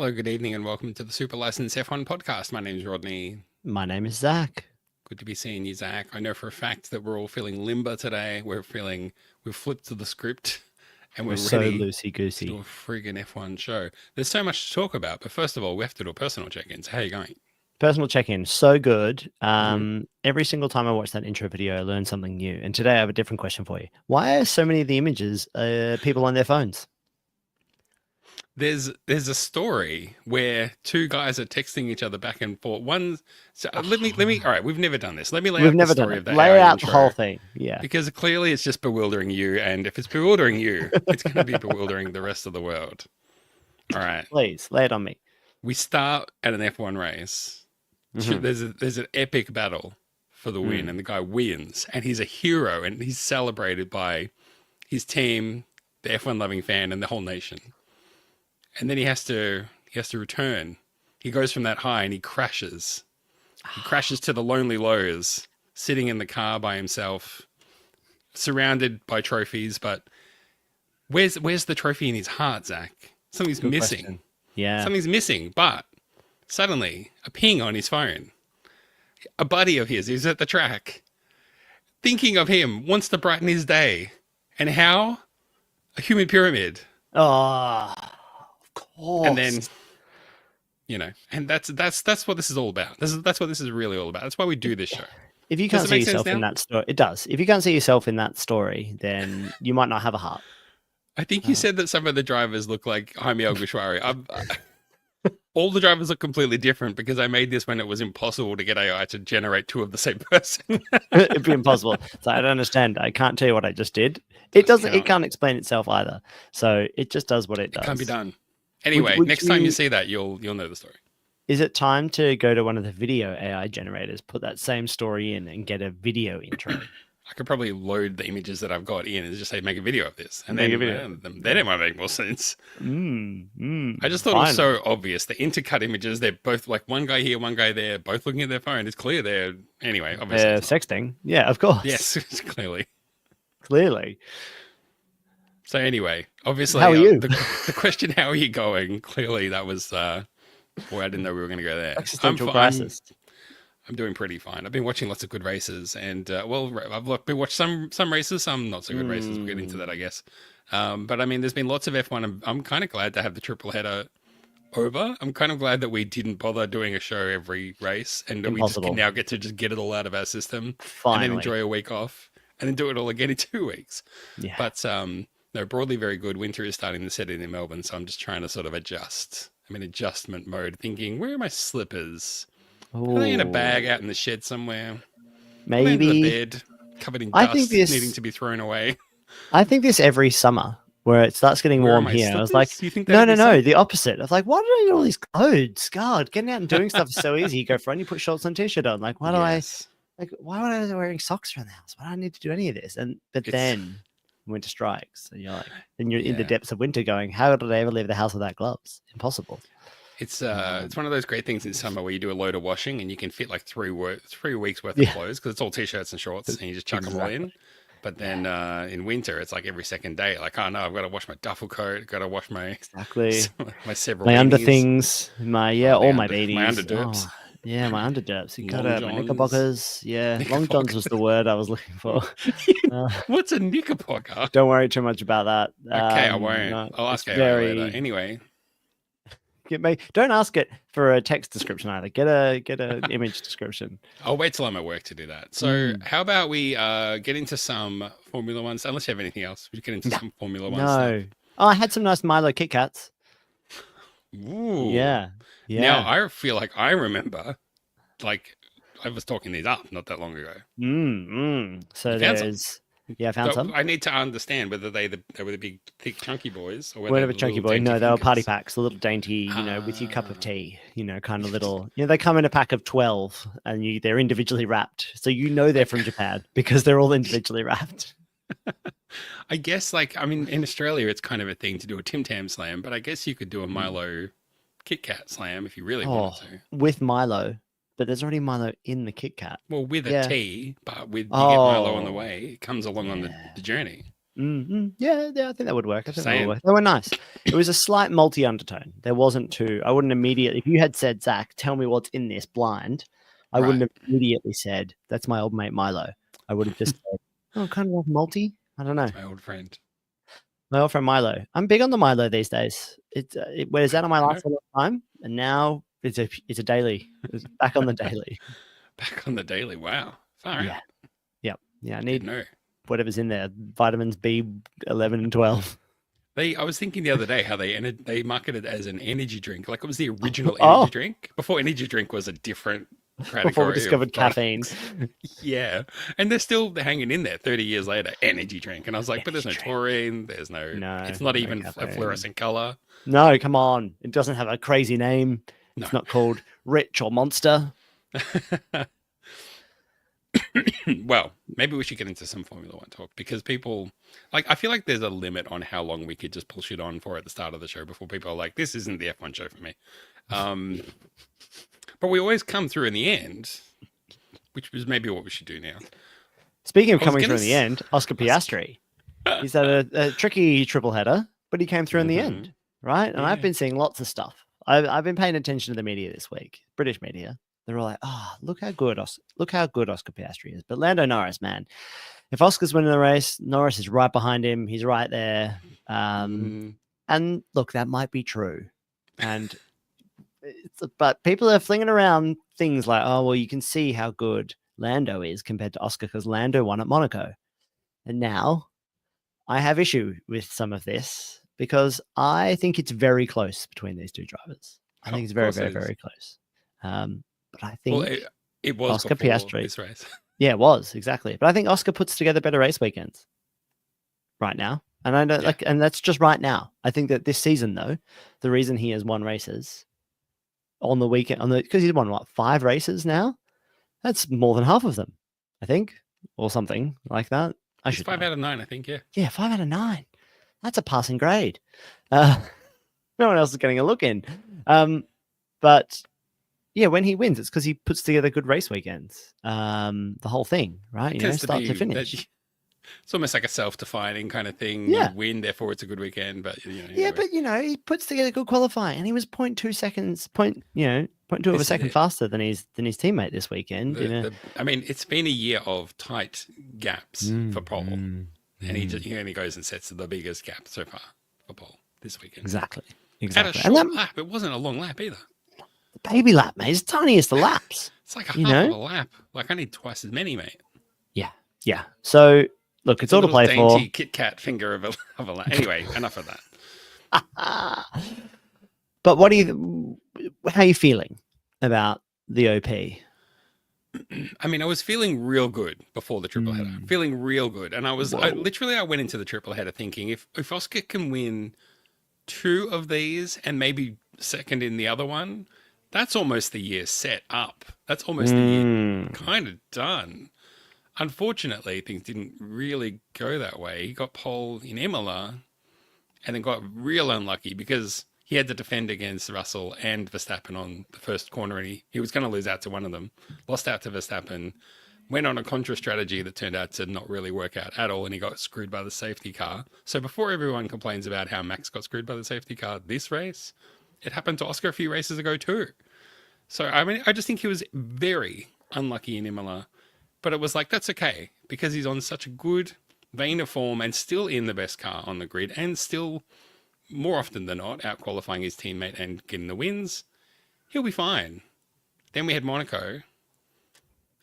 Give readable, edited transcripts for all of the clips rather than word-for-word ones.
Hello, good evening, and welcome to the Super Licensed F1 podcast. My name is Rodney. My name is Zach. Good to be seeing you, Zach. I know for a fact that we're all feeling limber today. We've flipped to the script, and we're so ready to loosey-goosey. do a friggin' F1 show. There's so much to talk about, but first of all, we have to do a personal check-in. So how are you going? Personal check-in, so good. Every single time I watch that intro video, I learn something new. And today I have a different question for you. Why are so many of the images people on their phones? There's a story where two guys are texting each other back and forth. Let me. All right, we've never done this. Let me lay out the story of the Lay AI out the intro, whole thing. Yeah. because clearly it's just bewildering you, and if it's bewildering you, it's going to be bewildering the rest of the world. All right, Please, lay it on me. we start at an F1 race. There's an epic battle for the win, and the guy wins, and he's a hero, and he's celebrated by his team, the F1 loving fan, and the whole nation. And then he has to return. He goes from that high and he crashes. He crashes to the lonely lows, sitting in the car by himself, surrounded by trophies. But where's the trophy in his heart, Zach? Something's Good missing. question. Yeah. Something's missing. But suddenly, a ping on his phone. A buddy of his is at the track, thinking of him, wants to brighten his day. And how? A human pyramid. Oh, of course. And then, and that's what this is all about. That's what this is really all about. That's why we do this show. If you can't see yourself in that story, it does. If you can't see yourself in that story, then you might not have a heart. I think you said that some of the drivers look like Jaime Alguersuari. All the drivers look completely different because I made this when it was impossible to get AI to generate two of the same person. It'd be impossible. So I don't understand. I can't tell you what I just did. It doesn't. It can't explain itself either. So it just does what it does. It can't be done. Anyway, next time you see that, you'll know the story. Is it time to go to one of the video AI generators, put that same story in, and get a video intro? I could probably load the images that I've got in and just say, make a video of this. And then it might make more sense. I just thought it was so obvious. The intercut images, they're both like one guy here, one guy there, both looking at their phone. It's clear they're, anyway, obviously. They're sexting. Yeah, of course. Yes, clearly. Clearly. So anyway, obviously, how are you? The question, how are you going? Clearly that was, boy, I didn't know we were going to go there. Existential crisis. I'm doing pretty fine. I've been watching lots of good races, and I've been watching some races, some not so good races. We'll get into that, I guess. But I mean, there's been lots of F1. I'm kind of glad to have the triple header over. I'm kind of glad that we didn't bother doing a show every race, and that we just can now get to just get it all out of our system, and then enjoy a week off, and then do it all again in 2 weeks. Yeah. But no, broadly very good. Winter is starting to set in Melbourne, so I'm just trying to sort of adjust. I'm in adjustment mode, thinking, where are my slippers? Ooh. Are they in a bag out in the shed somewhere? Maybe. Under the bed, covered in dust, needing to be thrown away. I think this every summer, where it starts getting warm here. I was like, no, the opposite. I was like, why do I need all these clothes? God, getting out and doing stuff is so easy. You go for run, you put shorts and t-shirt on. Like, why would I be wearing socks around the house? Why do I need to do any of this? But then winter strikes, and you're like, and you're in the depths of winter going, how did I ever leave the house without gloves? Impossible. It's one of those great things in summer where you do a load of washing and you can fit like 3 weeks worth of clothes because it's all t-shirts and shorts and you just chuck them all in. But then in winter, it's like every second day. Like, oh no, I've got to wash my duffel coat. Got to wash my my several my beanies. Under things, all my beanies, my underderps. My underderps. You got my knickerbockers. Yeah, long johns was the word I was looking for. What's a knickerbocker? Don't worry too much about that. Okay, I won't. I'll ask you later. Anyway. Don't ask it for a text description either. Get a image description. I'll wait till I'm at work to do that. So how about we get into some Formula One? Unless you have anything else, we get into some Formula One stuff. Oh, I had some nice Milo Kit Kats. Ooh. Yeah. Now I feel like I remember, like I was talking these up not that long ago. So there's. Yeah, I found some. I need to understand whether they were the big, thick, chunky boys or whether chunky boy. No, they were party packs, a little dainty, with your cup of tea, kind of little. They come in a pack of 12, and they're individually wrapped, so they're from Japan because they're all individually wrapped. I guess, in Australia, it's kind of a thing to do a Tim Tam slam, but I guess you could do a Milo Kit Kat slam if you really wanted to. With Milo. But there's already Milo in the Kit Kat. Well, with a tea, but you get Milo on the way. It comes along on the journey. Yeah, I think that would work. I think that would Saying. work. They were nice. It was a slight multi undertone. There wasn't too. I wouldn't immediately. If you had said, Zach, tell me what's in this blind, I wouldn't have immediately said that's my old mate Milo. I would have just said, oh, kind of like multi. I don't know. My old friend. My old friend Milo. I'm big on the Milo these days. It wears out on my life a long time, and now it's a daily. It's back on the daily. Back on the daily. Wow. Far out. Yeah. I need whatever's in there. Vitamins B11 and 12. I was thinking the other day how they marketed it as an energy drink, like it was the original energy drink before energy drink was a different category. Before we discovered caffeine. Yeah, and they're still hanging in there 30 years later. Energy drink, and I was like, but there's no taurine. There's no. It's not even a fluorescent color. No, come on. It doesn't have a crazy name. No. It's not called Rich or Monster. Well, maybe we should get into some Formula One talk because people I feel like there's a limit on how long we could just pull shit on for at the start of the show before people are like, this isn't the F1 show for me. But we always come through in the end, which is maybe what we should do now. Speaking of coming through in the end, Oscar Piastri. He's had a tricky triple header, but he came through in the end, right? And I've been seeing lots of stuff. I've been paying attention to the media this week, British media. They're all like, oh, look how good Oscar Piastri is. But Lando Norris, man, if Oscar's winning the race, Norris is right behind him. He's right there. And look, that might be true. But people are flinging around things like, oh, well, you can see how good Lando is compared to Oscar because Lando won at Monaco. And now I have issue with some of this because I think it's very close between these two drivers. I think it's very, very, very close. But I think it was Oscar Piastri. This race. Yeah, it was exactly. But I think Oscar puts together better race weekends right now, and I don't and that's just right now. I think that this season, though, the reason he has won races on the weekend, because he's won 5 races now. That's more than half of them, I think, or something like that. I should 5 out of 9, I think. Yeah, 5 out of 9. That's a passing grade. No one else is getting a look in, but. Yeah, when he wins, it's because he puts together good race weekends. The whole thing, right? Start to finish. It's almost like a self-defining kind of thing. Yeah. You win, therefore it's a good weekend. But but he puts together good qualifying, and he was 0.2 seconds, 0.2 of a second faster than his teammate this weekend. I mean, it's been a year of tight gaps for pole, and he only goes and sets the biggest gap so far for pole this weekend. Exactly. At a short lap, it wasn't a long lap either. The baby lap, mate. It's tiniest of laps. It's like a half of a lap. Like I need twice as many, mate. Yeah. So look, it's all to play for. Kit Kat finger of a lap. Anyway, enough of that. But how are you feeling about the OP? I mean, I was feeling real good before the triple header. Feeling real good, and I went into the triple header thinking if Oscar can win 2 of these and maybe second in the other one. That's almost the year set up. That's almost the year kind of done. Unfortunately, things didn't really go that way. He got pole in Imola and then got real unlucky because he had to defend against Russell and Verstappen on the first corner, and he was going to lose out to one of them. Lost out to Verstappen, went on a contra strategy that turned out to not really work out at all, and he got screwed by the safety car. So before everyone complains about how Max got screwed by the safety car this race, it happened to Oscar a few races ago too. So, I mean, I just think he was very unlucky in Imola, but it was like, that's okay, because he's on such a good vein of form and still in the best car on the grid and still, more often than not, out-qualifying his teammate and getting the wins. He'll be fine. Then we had Monaco,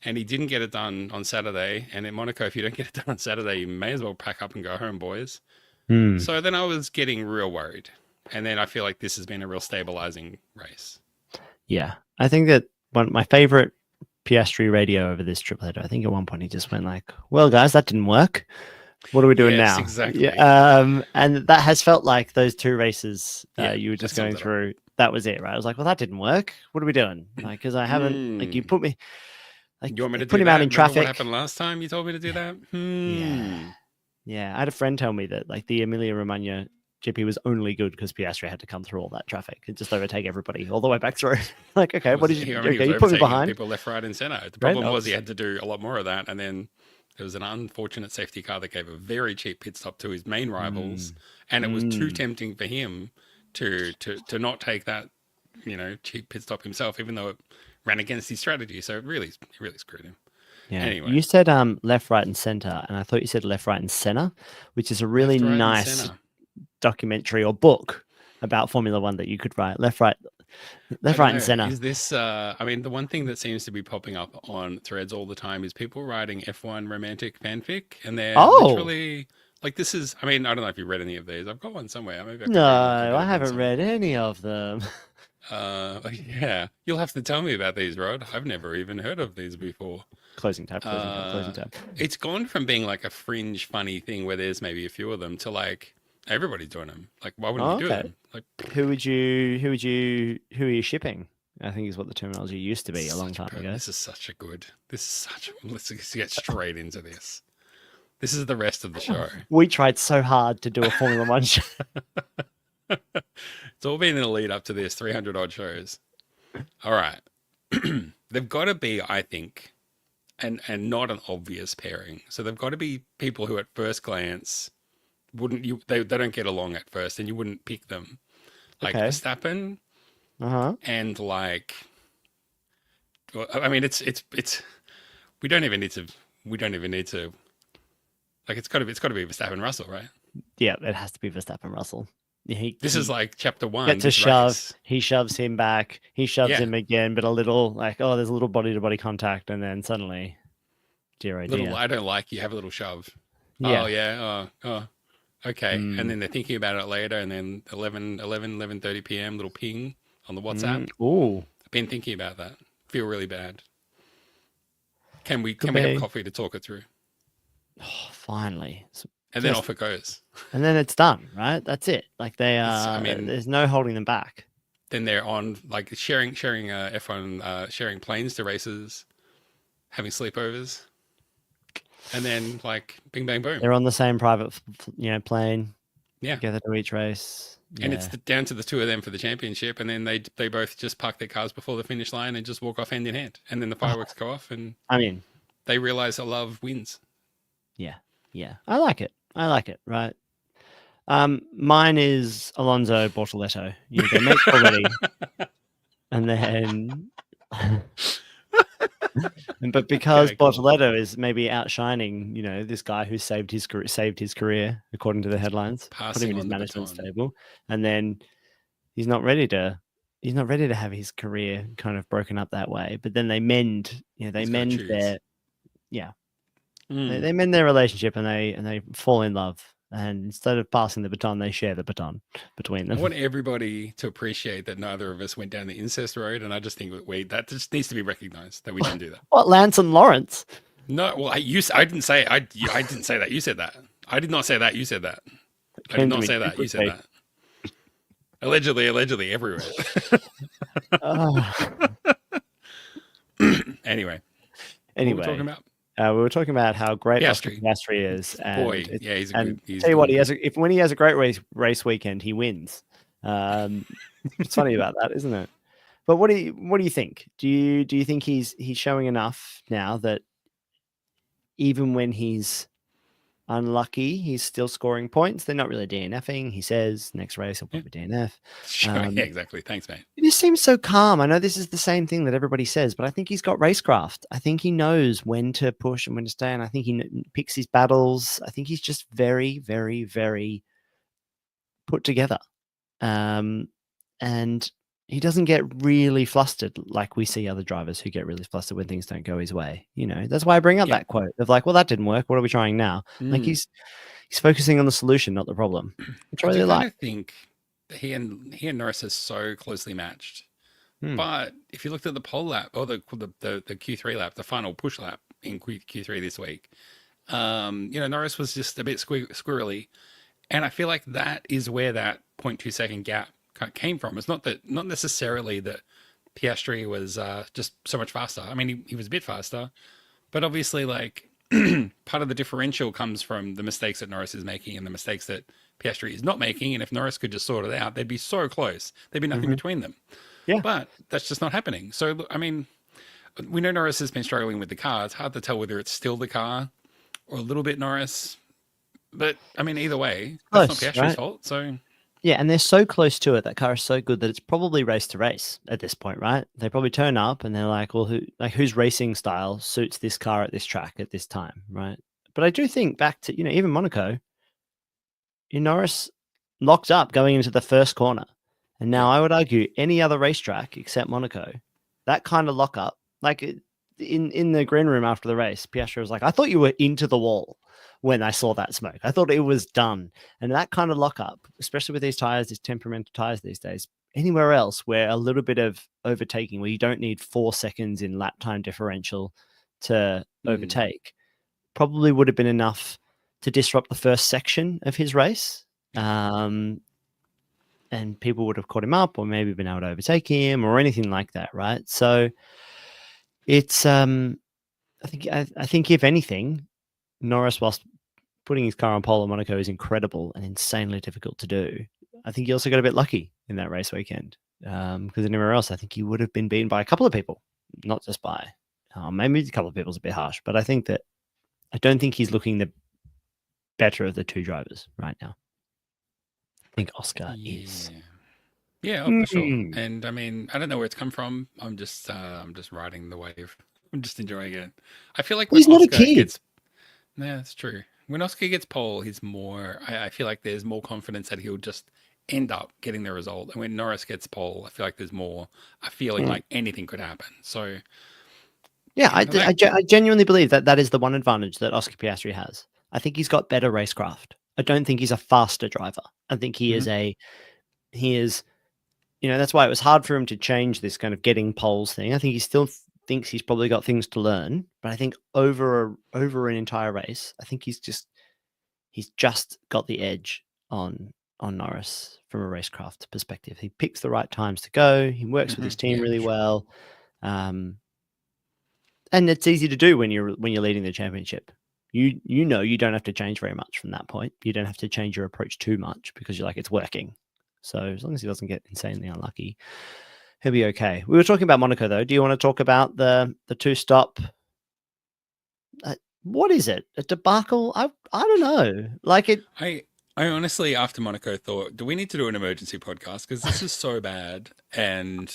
and he didn't get it done on Saturday. And in Monaco, if you don't get it done on Saturday, you may as well pack up and go home, boys. So then I was getting real worried. And then I feel like this has been a real stabilizing race. Yeah. I think that my favorite Piastri radio over this triple header, I think at one point he just went like, well, guys, that didn't work. What are we doing now? Exactly. Yeah, and that has felt like those 2 races you were just going through. That was it, right? I was like, well, that didn't work. What are we doing? Like, because I haven't, like, you put me, like, you want me to put him out in traffic. What happened last time? You told me to do that. Yeah. I had a friend tell me that, like, the Emilia Romagna GP was only good because Piastri had to come through all that traffic and just overtake everybody all the way back through. Like, okay, what did you do? Okay, you put me behind. People left, right, and center. The problem was he had to do a lot more of that, and then There was an unfortunate safety car that gave a very cheap pit stop to his main rivals, Mm. and it was too Mm. tempting for him to not take that, cheap pit stop himself, even though it ran against his strategy. So it really screwed him. Yeah. Anyway, You said left, right, and center, and I thought you said left, right, and center, which is a really left, right, and nice center. documentary or book about Formula One that you could write. Left, right, I left, don't right, and know. center. Is this? I mean, the one thing that seems to be popping up on threads all the time is people writing F1 romantic fanfic, and they're Oh literally like, this is. I mean, I don't know if you read any of these. I've got one somewhere. Maybe I no, could read a little bit I of one haven't somewhere. read any of them. Yeah, you'll have to tell me about these, Rod. I've never even heard of these before. Closing tab. Closing tab. Closing tab. It's gone from being like a fringe funny thing where there's maybe a few of them to like everybody's doing them. Like, why wouldn't Oh, you do okay. them? Like, Who are you shipping? I think is what the terminology used to be a long time ago. this is such a good. Let's get straight into this. This is the rest of the show. We tried so hard to do a Formula One show. It's all been in the lead up to this 300 odd shows. All right. They've got to be, I think, and not an obvious pairing. So they've got to be people who at first glance they don't get along at first and you wouldn't pick them. Like Okay. Verstappen Uh-huh. and like, well, I mean, it's we don't even need to like, it's got to be Verstappen Russell, right? Yeah, it has to be Verstappen Russell. This is like chapter one. Gets a shove. He shoves him back. He shoves Yeah. him again, but a little like, oh, there's a little body to body contact, and then suddenly, dear oh dear. I don't like you. Have a little shove. Yeah. Oh yeah. Oh. Okay. Mm. And then they're thinking about it later, and then 11:30 p.m. little ping on the WhatsApp. Ooh. I've been thinking about that. Feel really bad. Can we Could have be. coffee to talk it through? Oh, finally. And then off it goes. And then it's done, right? That's it. Like they are. I mean, there's no holding them back. Then they're on like sharing F1, sharing planes to races, having sleepovers, and then like bing bang boom. They're on the same private, plane. Yeah. Together to each race. And it's down to the two of them for the championship, and then they both just park their cars before the finish line and just walk off hand in hand, and then the fireworks go off, and I mean, they realize that love wins. Yeah. I like it. Right. Mine is Alonso Bortoletto. You go mates already, and then, but because Okay, cool. Bortoletto is maybe outshining, this guy who saved his career according to the headlines, put him in his management stable, and then he's not ready to have his career kind of broken up that way. But then they mend, they mend their, they mend their relationship, and they fall in love. And instead of passing the baton, they share the baton between them. I want everybody to appreciate that neither of us went down the incest road, and I just think that just needs to be recognized that we didn't do that. What, Lance and Lawrence? No, well, I didn't say I didn't say that. You said that. I did not say that. You said that. I did not say that. You said that. Allegedly, everywhere. Anyway, what were we talking about? We were talking about how great Oscar Piastri is. And boy, yeah, he's a good. Tell you what, when he has a great race weekend, he wins. It's funny about that, isn't it? But what do you think? Do you think he's showing enough now that even when he's unlucky, he's still scoring points? They're not really DNFing. He says next race he'll probably DNF. Yeah, exactly. Thanks, mate. He just seems so calm. I know this is the same thing that everybody says, but I think he's got racecraft. I think he knows when to push and when to stay, and I think he picks his battles. I think he's just very, very, very put together. And he doesn't get really flustered like we see other drivers who get really flustered when things don't go his way. That's why I bring up that quote of like, well, that didn't work. What are we trying now? Like he's focusing on the solution, not the problem. Which I really like. I think he and Norris are so closely matched. But if you looked at the pole lap or the Q3 lap, the final push lap in Q3 this week, Norris was just a bit squirrely, and I feel like that is where that 0.2 second gap came from. It's not necessarily that Piastri was just so much faster. I mean, he was a bit faster, but obviously, like, part of the differential comes from the mistakes that Norris is making and the mistakes that Piastri is not making. And if Norris could just sort it out, they'd be so close. There'd be nothing between them. Yeah. But that's just not happening. So, I mean, we know Norris has been struggling with the car. It's hard to tell whether it's still the car or a little bit Norris. But I mean, either way, that's not Close, Piastri's right? fault. So Yeah, and they're so close to it. That car is so good that it's probably race to race at this point, right? They probably turn up and they're like, well, whose racing style suits this car at this track at this time, right? But I do think back to, even Monaco, Norris locked up going into the first corner. And now I would argue any other racetrack except Monaco, that kind of lockup, like in the green room after the race, Piastri was like, I thought you were into the wall when I saw that smoke. I thought it was done. And that kind of lockup, especially with these tires, these temperamental tires these days, anywhere else where a little bit of overtaking, where you don't need 4 seconds in lap time differential to overtake, probably would have been enough to disrupt the first section of his race. And people would have caught him up or maybe been able to overtake him or anything like that, right? So it's I think if anything, Norris, whilst putting his car on pole at Monaco is incredible and insanely difficult to do, I think he also got a bit lucky in that race weekend. Because anywhere else, I think he would have been beaten by a couple of people, not just by maybe a couple of people is a bit harsh, but I don't think he's looking the better of the two drivers right now. I think Oscar is. Yeah, oh, for sure. And I mean, I don't know where it's come from. I'm just riding the wave. I'm just enjoying it. I feel like when He's not a Oscar kid. gets, yeah, that's true. When Oscar gets pole, he's more. I feel like there's more confidence that he'll just end up getting the result. And when Norris gets pole, I feel like there's more a feeling like anything could happen. So yeah, I genuinely believe that is the one advantage that Oscar Piastri has. I think he's got better racecraft. I don't think he's a faster driver. I think he is that's why it was hard for him to change this kind of getting poles thing. I think he still thinks he's probably got things to learn, but I think over an entire race, I think he's just got the edge on Norris from a racecraft perspective. He picks the right times to go. He works with his team really well. And it's easy to do when you're leading the championship. You you don't have to change very much from that point. You don't have to change your approach too much because you're like, it's working. So as long as he doesn't get insanely unlucky, he'll be okay. We were talking about Monaco though. Do you want to talk about the two-stop? What is it? A debacle? I don't know. Like it. I honestly, after Monaco, thought, do we need to do an emergency podcast? Because this is so bad. And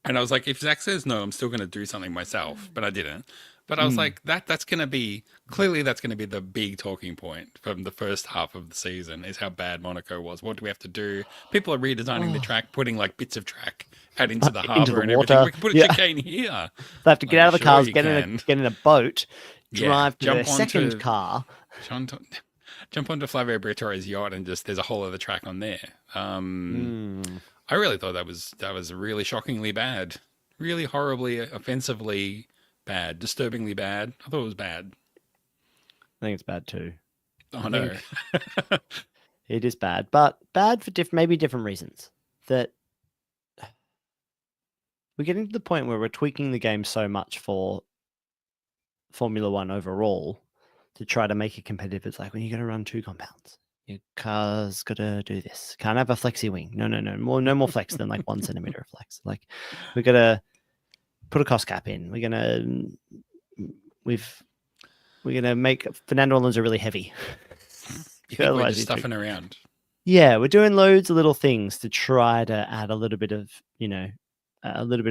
I was like, if Zach says no, I'm still going to do something myself. But I didn't. But I was like, that's going to be, clearly that's going to be the big talking point from the first half of the season is how bad Monaco was. What do we have to do? People are redesigning the track, putting like bits of track out into the harbour and water. everything. We can put a chicane here. They have to get out of the cars, get in a boat, drive to their second car. Jump onto Flavio Briatore's yacht and just there's a whole other track on there. I really thought that was really shockingly bad, really horribly, offensively bad, disturbingly bad. I thought it was bad. I think it's bad too. Oh no, it is bad, but bad for maybe different reasons. That we're getting to the point where we're tweaking the game so much for Formula One overall to try to make it competitive. It's like when you're going to run 2 compounds, your car's got to do this. Can't have a flexi wing. No more flex than like 1 centimeter of flex. Like we're going to put a cost cap in. We're going to make Fernando Alonso really heavy. You think we're just stuffing around? Yeah, we're doing loads of little things to try to add a little bit of,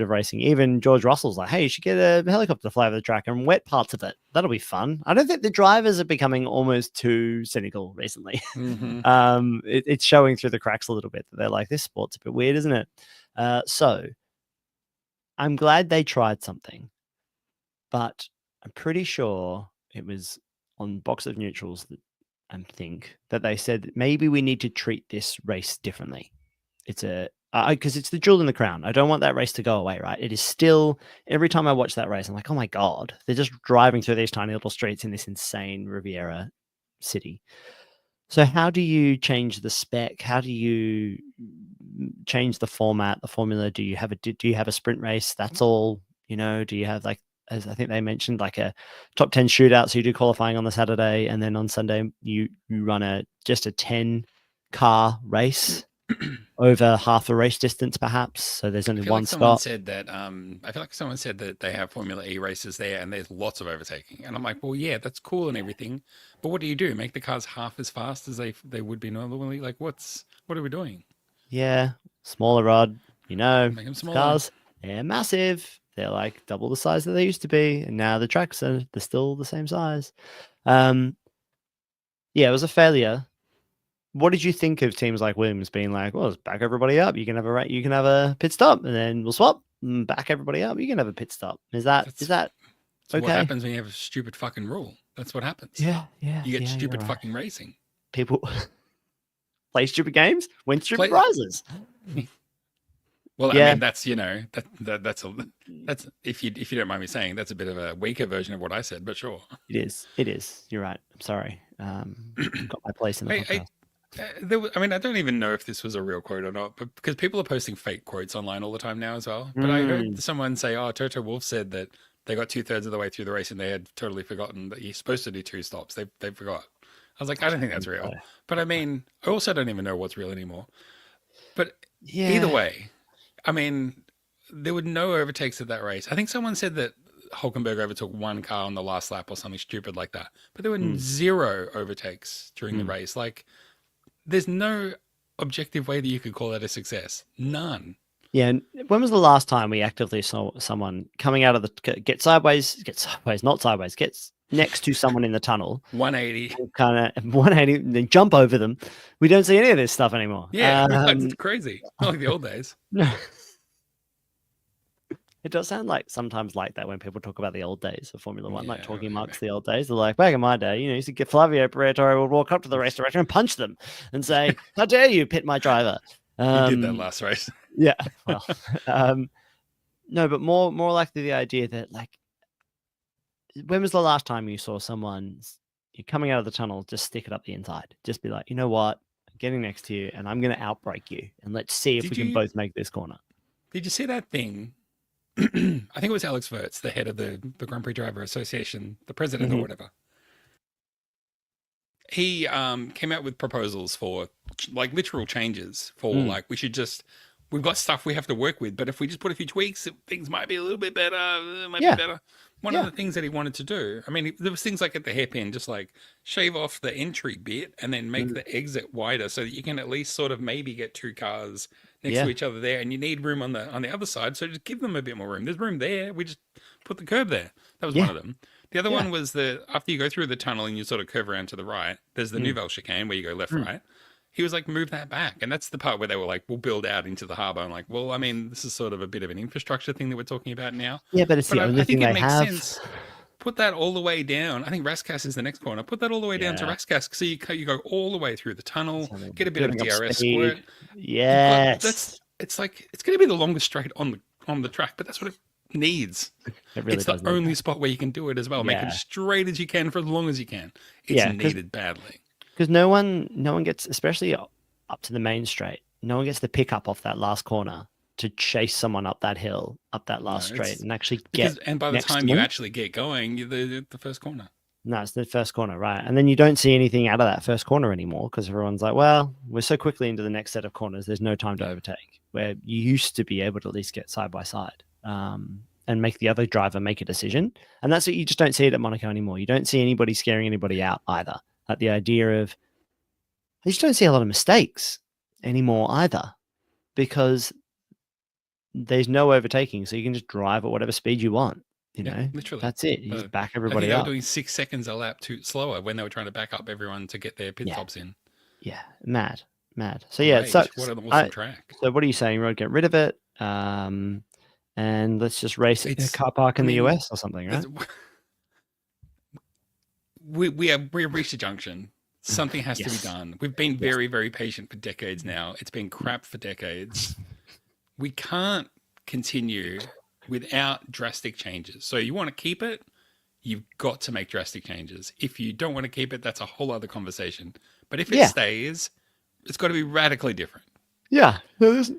racing. Even George Russell's like, hey, you should get a helicopter to fly over the track and wet parts of it. That'll be fun. I don't think the drivers are becoming almost too cynical recently. It's showing through the cracks a little bit that they're like, this sport's a bit weird, isn't it? So I'm glad they tried something, but I'm pretty sure it was on Box of Neutrals that I think that they said maybe we need to treat this race differently. It's because it's the jewel in the crown. I don't want that race to go away, right? It is still, every time I watch that race, I'm like, oh my God, they're just driving through these tiny little streets in this insane Riviera city. So how do you change the spec? How do you change the format, the formula? Do you have a sprint race? That's all, do you have like, as I think they mentioned, like a top 10 shootout. So you do qualifying on the Saturday and then on Sunday you run just a 10 car race. over half a race distance, perhaps. So there's only one someone stop. said that. I feel like someone said that they have Formula E races there, and there's lots of overtaking. And I'm like, well, yeah, that's cool and everything, but what do you do? Make the cars half as fast as they would be normally? Like, what are we doing? Yeah, smaller rod. Make them smaller. Cars, they're massive. They're like double the size that they used to be, and now the tracks they're still the same size. Yeah, it was a failure. What did you think of teams like Williams being like, well, let's back everybody up. You can have a pit stop, and then we'll swap and back everybody up. You can have a pit stop. Is that okay? What happens when you have a stupid fucking rule? That's what happens. Yeah. You get stupid fucking racing. People play stupid games, win stupid prizes. Well, I mean, that's that's if you don't mind me saying, that's a bit of a weaker version of what I said, but sure. It is. You're right. I'm sorry. Got my place in the podcast. I don't even know if this was a real quote or not, but because people are posting fake quotes online all the time now as well. But I heard someone say, "Oh, Toto Wolff said that they got 2/3 of the way through the race and they had totally forgotten that you're supposed to do 2 stops. They forgot." I was like, I don't think that's real. But I mean, I also don't even know what's real anymore. But either way, I mean, there were no overtakes at that race. I think someone said that Hulkenberg overtook 1 car on the last lap or something stupid like that. But there were 0 overtakes during the race. Like, there's no objective way that you could call that a success. None. Yeah. And when was the last time we actively saw someone coming out of get next to someone in the tunnel? 180. Kind of 180, then jump over them. We don't see any of this stuff anymore. Yeah, it's crazy. Not like the old days. No. It does sound like sometimes like that when people talk about the old days of Formula One, like talking amongst the old days. They're like, back in my day, you used to get Flavio Briatore would walk up to the race director and punch them and say, "How dare you pit my driver?" You did that last race. Yeah. Well, no, but more likely the idea that, like, when was the last time you saw someone you're coming out of the tunnel, just stick it up the inside, just be like, you know what, I'm getting next to you and I'm going to outbrake you, and let's see if we can both make this corner. Did you see that thing? I think it was Alex Wirtz, the head of the Grand Prix Driver Association, the president or whatever. He came out with proposals for like literal changes for like we've got stuff we have to work with, but if we just put a few tweaks, things might be a little bit better. Be better. One of the things that he wanted to do, I mean, there was things like at the hairpin, just like shave off the entry bit and then make the exit wider so that you can at least sort of maybe get 2 cars next to each other there, and you need room on the other side, so just give them a bit more room. There's room there. We just put the curb there. That was one of them. The other one was after you go through the tunnel and you sort of curve around to the right, there's the Nouvelle chicane where you go left, right. He was like, move that back. And that's the part where they were like, we'll build out into the harbour. I'm like, well, I mean, this is sort of a bit of an infrastructure thing that we're talking about now. Yeah, but it's the only thing they have. Sense. Put that all the way down. I think Rascasse is the next corner. Put that all the way down to Rascasse. So you go all the way through the tunnel, get a bit of DRS squirt. Yes. It's like, it's going to be the longest straight on the track, but that's what it needs. It's the only spot where you can do it as well. Make it as straight as you can for as long as you can. It's needed badly. Because no one gets, especially up to the main straight, no one gets the pickup off that last corner to chase someone up that hill, up that last straight, and actually get. And by the time you actually get going, you're the first corner. No, it's the first corner, right? And then you don't see anything out of that first corner anymore because everyone's like, well, we're so quickly into the next set of corners, there's no time to overtake. Where you used to be able to at least get side by side and make the other driver make a decision. And that's what you just don't see it at Monaco anymore. You don't see anybody scaring anybody out either. Like the idea of, you just don't see a lot of mistakes anymore either because there's no overtaking. So you can just drive at whatever speed you want. You know, literally. That's it. You just back everybody up. They were doing 6 seconds a lap too slower when they were trying to back up everyone to get their pit stops in. Yeah, mad. So yeah, it sucks. What an awesome track. So what are you saying, Rod? Get rid of it, and let's just race it in a car park in the US or something, right? We have reached a junction. Something has to be done. We've been very, very patient for decades now. It's been crap for decades. We can't continue without drastic changes. So you want to keep it, you've got to make drastic changes. If you don't want to keep it, that's a whole other conversation. But if it stays, it's got to be radically different. Yeah. There's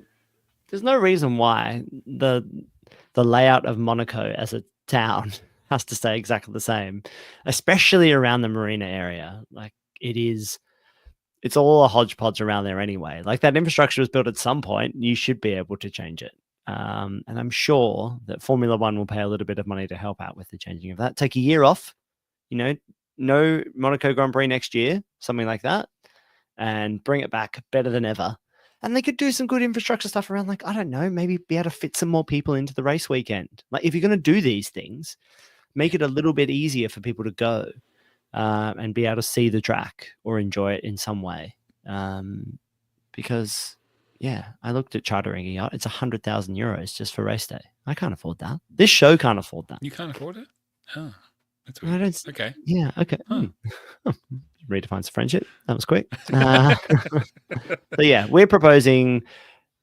no reason why the layout of Monaco as a town has to stay exactly the same, especially around the marina area. Like, it is it's all a hodgepodge around there anyway. Like that infrastructure was built at some point. You should be able to change it. And I'm sure that Formula One will pay a little bit of money to help out with the changing of that. Take a year off, no Monaco Grand Prix next year, something like that, and bring it back better than ever. And they could do some good infrastructure stuff around, like, I don't know, maybe be able to fit some more people into the race weekend. Like, if you're going to do these things, make it a little bit easier for people to go and be able to see the track or enjoy it in some way. Because, yeah, I looked at chartering a yacht. It's 100,000 euros just for race day. I can't afford that. This show can't afford that. You can't afford it? Oh, that's weird. Okay. Yeah, okay. Huh. Redefines friendship. That was quick. So yeah, we're proposing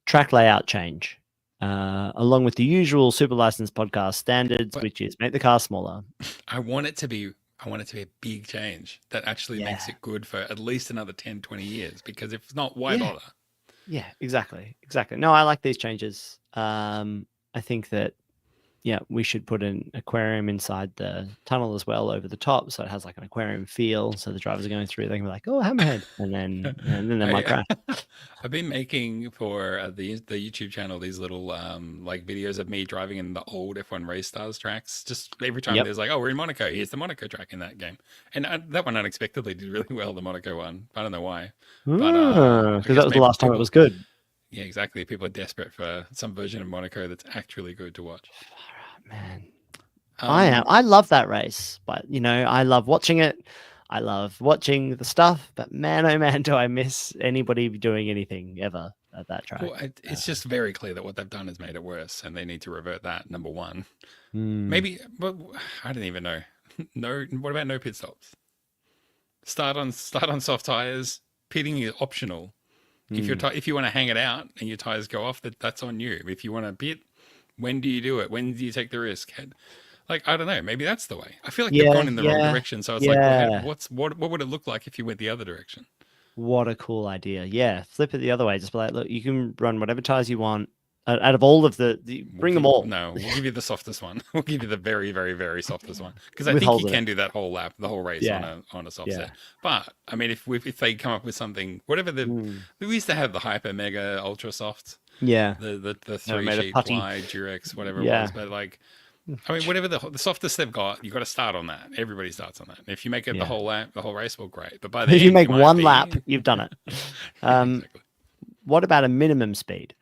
track layout change, along with the usual Super License podcast standards, which is make the car smaller. I want it to be a big change that actually makes it good for at least another 10, 20 years, because if not, why bother? Yeah, exactly. No, I like these changes. I think that, we should put an aquarium inside the tunnel as well over the top, so it has like an aquarium feel. So the drivers are going through, they can be like, "Oh, hammerhead," and then they might crash. I've been making for the YouTube channel these little like videos of me driving in the old F1 Race Stars tracks. Just every time there's like, "Oh, we're in Monaco. Here's the Monaco track in that game," and that one unexpectedly did really well. The Monaco one. I don't know why, but because that was the last time it was good. Yeah, exactly. People are desperate for some version of Monaco that's actually good to watch. Man, I love that race, but I love watching it. I love watching the stuff, but man, oh man, do I miss anybody doing anything ever at that track. Well, it's just very clear that what they've done has made it worse, and they need to revert that. Number one, maybe, but I don't even know. No, what about no pit stops? Start on soft tires. Pitting is optional. If you want to hang it out and your tires go off, that's on you. If you want to pit, when do you do it? When do you take the risk? Like, I don't know. Maybe that's the way. I feel like they've gone in the wrong direction. So it's like, what would it look like if you went the other direction? What a cool idea. Yeah. Flip it the other way. Just be like, look, you can run whatever tires you want. Out of all of bring them all. No, we'll give you the softest one. We'll give you the very, very, very softest one. Because I think you can do that whole lap, the whole race on a soft set. But, I mean, if they come up with something, whatever we used to have the hyper, mega, ultra soft. Yeah. The 3-sheet ply, Durex, whatever it was. But like, I mean, whatever the softest they've got, you've got to start on that. Everybody starts on that. If you make it the whole lap, the whole race, well, great. But by the end, you make one lap, you've done it. Exactly. What about a minimum speed?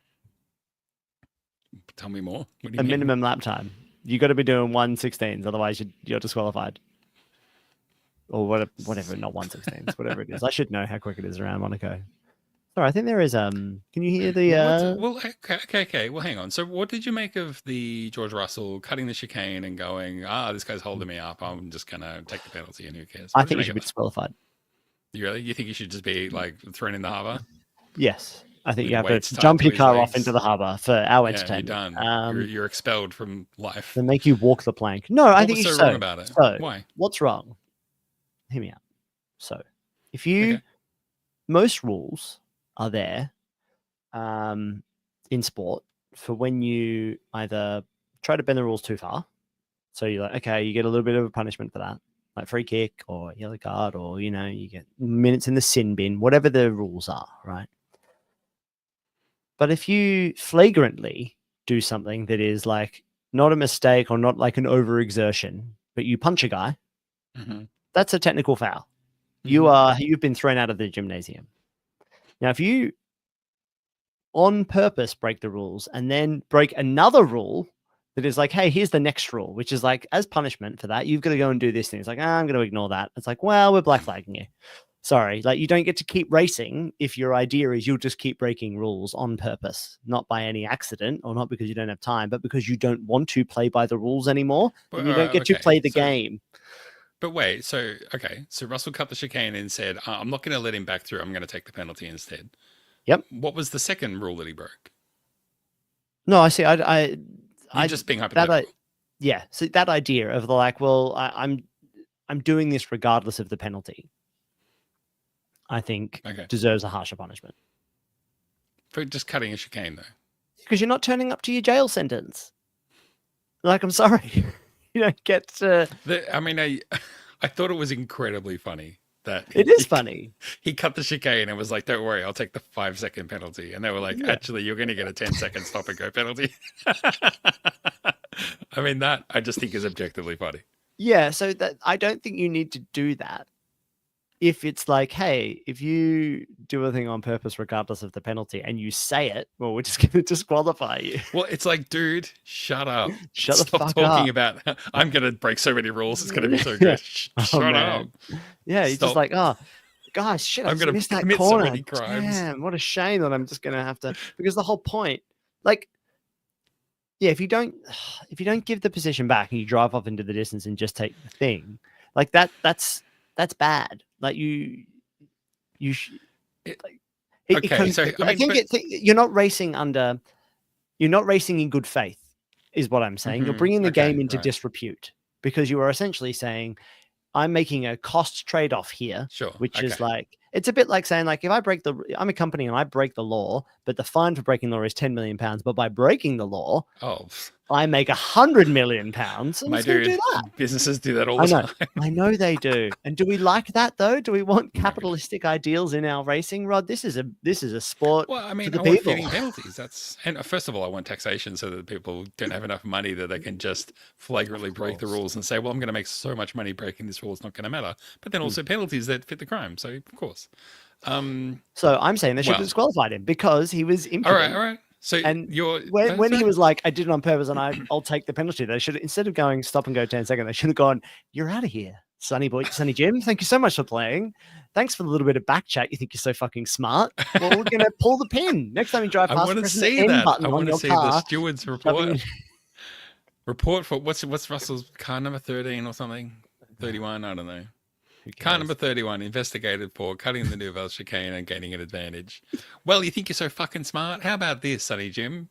Tell me more. What do you mean? Minimum lap time. You got to be doing 1/16s, otherwise you're disqualified. Or whatever, not 1/16s, whatever it is. I should know how quick it is around Monaco. Sorry, I think there is. Can you hear the? Well, okay. Well, hang on. So, what did you make of the George Russell cutting the chicane and going, this guy's holding me up. I'm just gonna take the penalty, and who cares? I think he should be disqualified. You think he should just be like thrown in the harbour? Yes. I think you have to jump your car off into the harbour for our entertainment. You're done. You're expelled from life. They make you walk the plank. No, I think what's so wrong about it? So, why? What's wrong? Hear me out. So, if you most rules are there in sport for when you either try to bend the rules too far. So you're like, okay, you get a little bit of a punishment for that, like free kick or yellow card, or you get minutes in the sin bin, whatever the rules are, right? But if you flagrantly do something that is like not a mistake or not like an overexertion, but you punch a guy, that's a technical foul. You've been thrown out of the gymnasium. Now, if you on purpose break the rules and then break another rule that is like, hey, here's the next rule, which is like, as punishment for that, you've got to go and do this thing. It's like, I'm going to ignore that. It's like, well, we're black flagging you. Sorry, like you don't get to keep racing if your idea is you'll just keep breaking rules on purpose, not by any accident or not because you don't have time, but because you don't want to play by the rules anymore. And you don't get to play the game. But wait, so Russell cut the chicane and said, I'm not going to let him back through. I'm going to take the penalty instead. Yep. What was the second rule that he broke? No, I see. I just being hypothetical. So that idea of the like, well, I'm doing this regardless of the penalty, I think deserves a harsher punishment. For just cutting a chicane, though. Because you're not turning up to your jail sentence. Like, I'm sorry. You don't get to... I thought it was incredibly funny that It is funny. He cut the chicane and was like, "Don't worry, I'll take the 5-second penalty." And they were like, "Actually, you're going to get a 10-second stop and go penalty." I mean, that I just think is objectively funny. Yeah, so that I don't think you need to do that. If it's like, hey, if you do a thing on purpose, regardless of the penalty, and you say it, well, we're just going to disqualify you. Well, it's like, dude, shut up. Stop talking about, I'm going to break so many rules. It's going to be so good. Shut up. Yeah, he's just like, oh, guys, shit, I'm going to miss that corner. So many crimes. Damn, what a shame that I'm just going to have to, because the whole point, like, yeah, if you don't give the position back and you drive off into the distance and just take the thing, like that's bad. Like you're not racing in good faith, is what I'm saying. You're bringing the game into disrepute because you are essentially saying, I'm making a cost trade-off here, which is like, it's a bit like saying, like, if I'm a company and I break the law, but the fine for breaking the law is £10 million, but by breaking the law, I make £100 million. My dude, do that. Businesses do that all the time. I know they do. And do we like that though? Do we want capitalistic ideals in our racing, Rod? This is a sport. Well, I mean, I want fitting penalties. And first of all, I want taxation so that people don't have enough money that they can just flagrantly break the rules and say, well, I'm going to make so much money breaking this rule, it's not going to matter. But then also penalties that fit the crime. So of course. So I'm saying they should have disqualified him because he was impudent. All right. So when he was like, I did it on purpose and I'll take the penalty, they should, instead of going stop and go 10 seconds, they should have Gone, you're out of here, Sonny Jim. Thank you so much for playing. Thanks for the little bit of back chat. You think you're so fucking smart. Well, we're going to pull the pin. Next time you drive past, I want to see that. I want to see the steward's report. Report for what's Russell's car number 13 or something? 31, I don't know. Car number 31, investigated for cutting the Nouvelle chicane and gaining an advantage. Well, you think you're so fucking smart? How about this, Sonny Jim?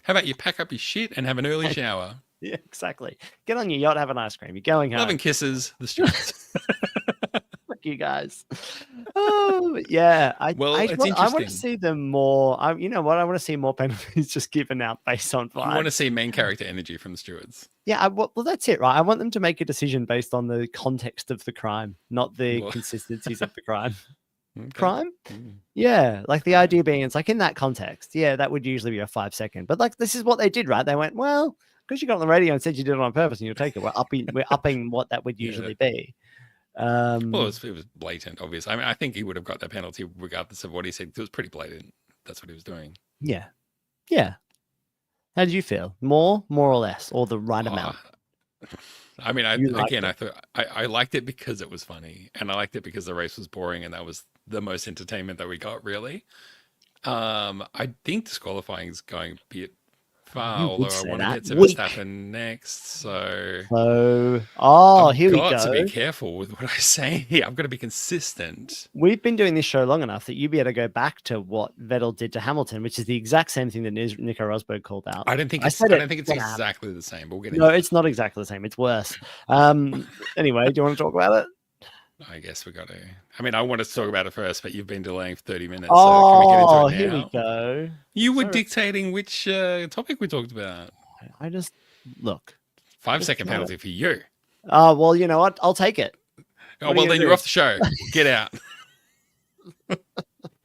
How about you pack up your shit and have an early shower? Yeah, exactly. Get on your yacht, have an ice cream. You're going home. Love and kisses, the stewards. Fuck you guys. Oh, yeah. I want to see them more. You know what? I want to see more penalties just given out based on fine. You want to see main character energy from the stewards. Yeah, well, that's it, right? I want them to make a decision based on the context of the crime, not the consistencies of the crime. Okay. Crime? Yeah, like the idea being, it's like in that context, yeah, that would usually be a 5-second. But like, this is what they did, right? They went, well, because you got on the radio and said you did it on purpose and you'll take it. We're upping what that would usually be. Well, it was blatant, obviously. I mean, I think he would have got that penalty regardless of what he said. It was pretty blatant. That's what he was doing. Yeah. Yeah. How did you feel? More or less, or the right amount? I mean, I thought I liked it because it was funny, and I liked it because the race was boring, and that was the most entertainment that we got, really. I think disqualifying is going a bit far, although I want to get to Verstappen next. So here we go. I've got to be careful with what I say here. I've got to be consistent. We've been doing this show long enough that you'd be able to go back to what Vettel did to Hamilton, which is the exact same thing that Nico Rosberg called out. I don't think it's exactly the same, but we'll get into it's not exactly the same. It's worse. Anyway, do you want to talk about it? I guess we got to. I mean, I want to talk about it first, but you've been delaying for 30 minutes. So can we get into it now? Here we go. You were dictating which topic we talked about. I just look. 5-second penalty for you. Oh, well, you know what? I'll take it. Oh, well, then you're off the show. Get out.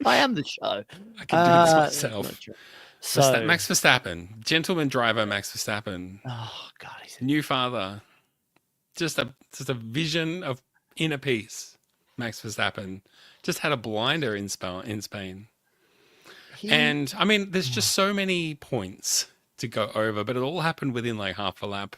I am the show. I can do this myself. So, Max Verstappen, gentleman driver, Max Verstappen. Oh God, he's new father. Just a vision of inner peace. Max Verstappen just had a blinder in Spain. And I mean, there's just so many points to go over, but it all happened within like half a lap.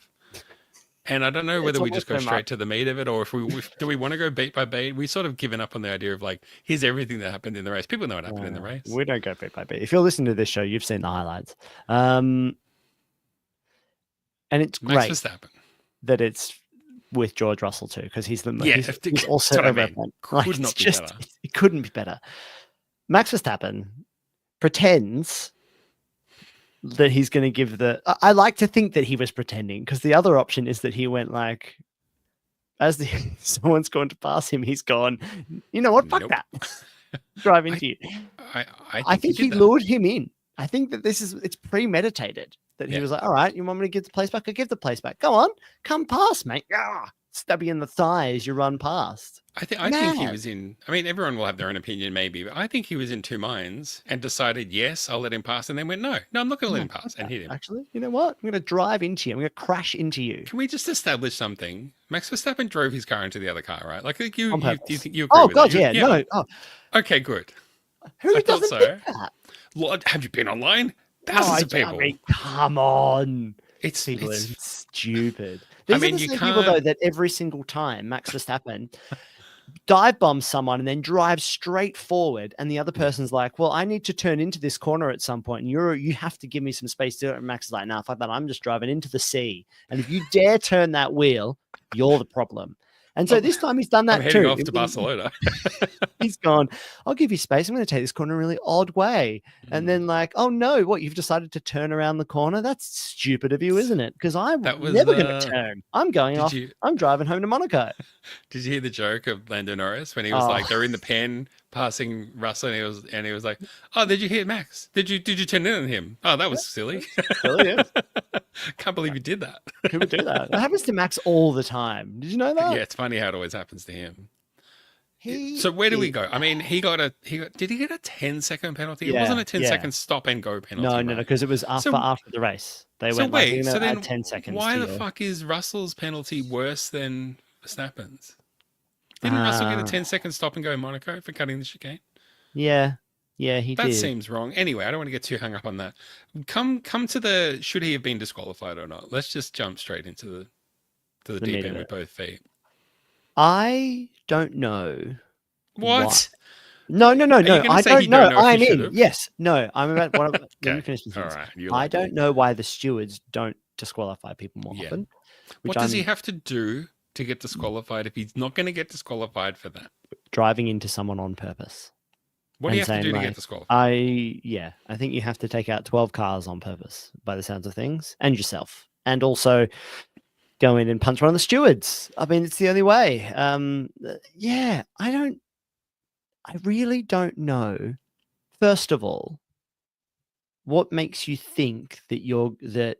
And I don't know whether we just go straight to the meat of it, or if do we want to go beat by beat? We sort of given up on the idea of like, here's everything that happened in the race. People know what happened in the race. We don't go beat by beat. If you're listening to this show, you've seen the highlights. And it's Max great Verstappen. That it's with George Russell too, because he's he's also a better. It couldn't be better. Max Verstappen pretends that he's going to give I like to think that he was pretending, because the other option is that he went like, as someone's going to pass him, he's gone, you know what, fuck that. Drive into you. I think he lured him in. I think that it's premeditated. That he was like, all right, you want me to give the place back? I'll give the place back. Go on, come past, mate. stab you in the thigh as you run past. I think he was in. I mean, everyone will have their own opinion, maybe, but I think he was in two minds and decided, yes, I'll let him pass, and then went, no, I'm not going to let him pass, and hit him. Actually, you know what? I'm going to drive into you. I'm going to crash into you. Can we just establish something? Max Verstappen drove his car into the other car, right? Like you think you agree Oh with God, that? yeah, no. Oh. Okay, good. Who doesn't think that? Lord, have you been online? Thousands of people. I mean, come on. It's stupid. These are the same people, though, that every single time Max Verstappen dive bombs someone and then drives straight forward, and the other person's like, well, I need to turn into this corner at some point, and you have to give me some space to do it. And Max is like, nah, fuck that. I'm just driving into the sea. And if you dare turn that wheel, you're the problem. And so this time he's done that heading off to Barcelona. He's gone, I'll give you space. I'm going to take this corner a really odd way. And then like, oh no, what, you've decided to turn around the corner? That's stupid of you, isn't it? Because I'm never going to turn. I'm going off. I'm driving home to Monaco. Did you hear the joke of Lando Norris when he was like, they're in the pen passing Russell, and he was like, oh, did you hit Max? Did you turn in on him? Oh, that was silly. Silly, yeah. Can't believe you did that. Who would do that? That happens to Max all the time. Did you know that? Yeah, it's funny how it always happens to him. So where do we go? I mean, did he get a 10-second penalty? Yeah, it wasn't a 10-second stop and go penalty. No, because it was after the race. They went like, add 10 seconds. Why the fuck is Russell's penalty worse than Verstappen's? Didn't Russell get a 10-second stop and go in Monaco for cutting the chicane? Yeah, he did. That seems wrong. Anyway, I don't want to get too hung up on that. Come to the should he have been disqualified or not? Let's just jump straight into the deep end with both feet. I don't know. What? No. I don't know. I'm in. Yes. No. I'm about. Okay. Let me finish this. All right. I don't know why the stewards don't disqualify people more often. What does he have to do to get disqualified if he's not going to get disqualified for that? Driving into someone on purpose. What do you have to do to get disqualified? I think you have to take out 12 cars on purpose, by the sounds of things, and yourself, and also go in and punch one of the stewards. I mean, it's the only way. I really don't know. First of all, what makes you think that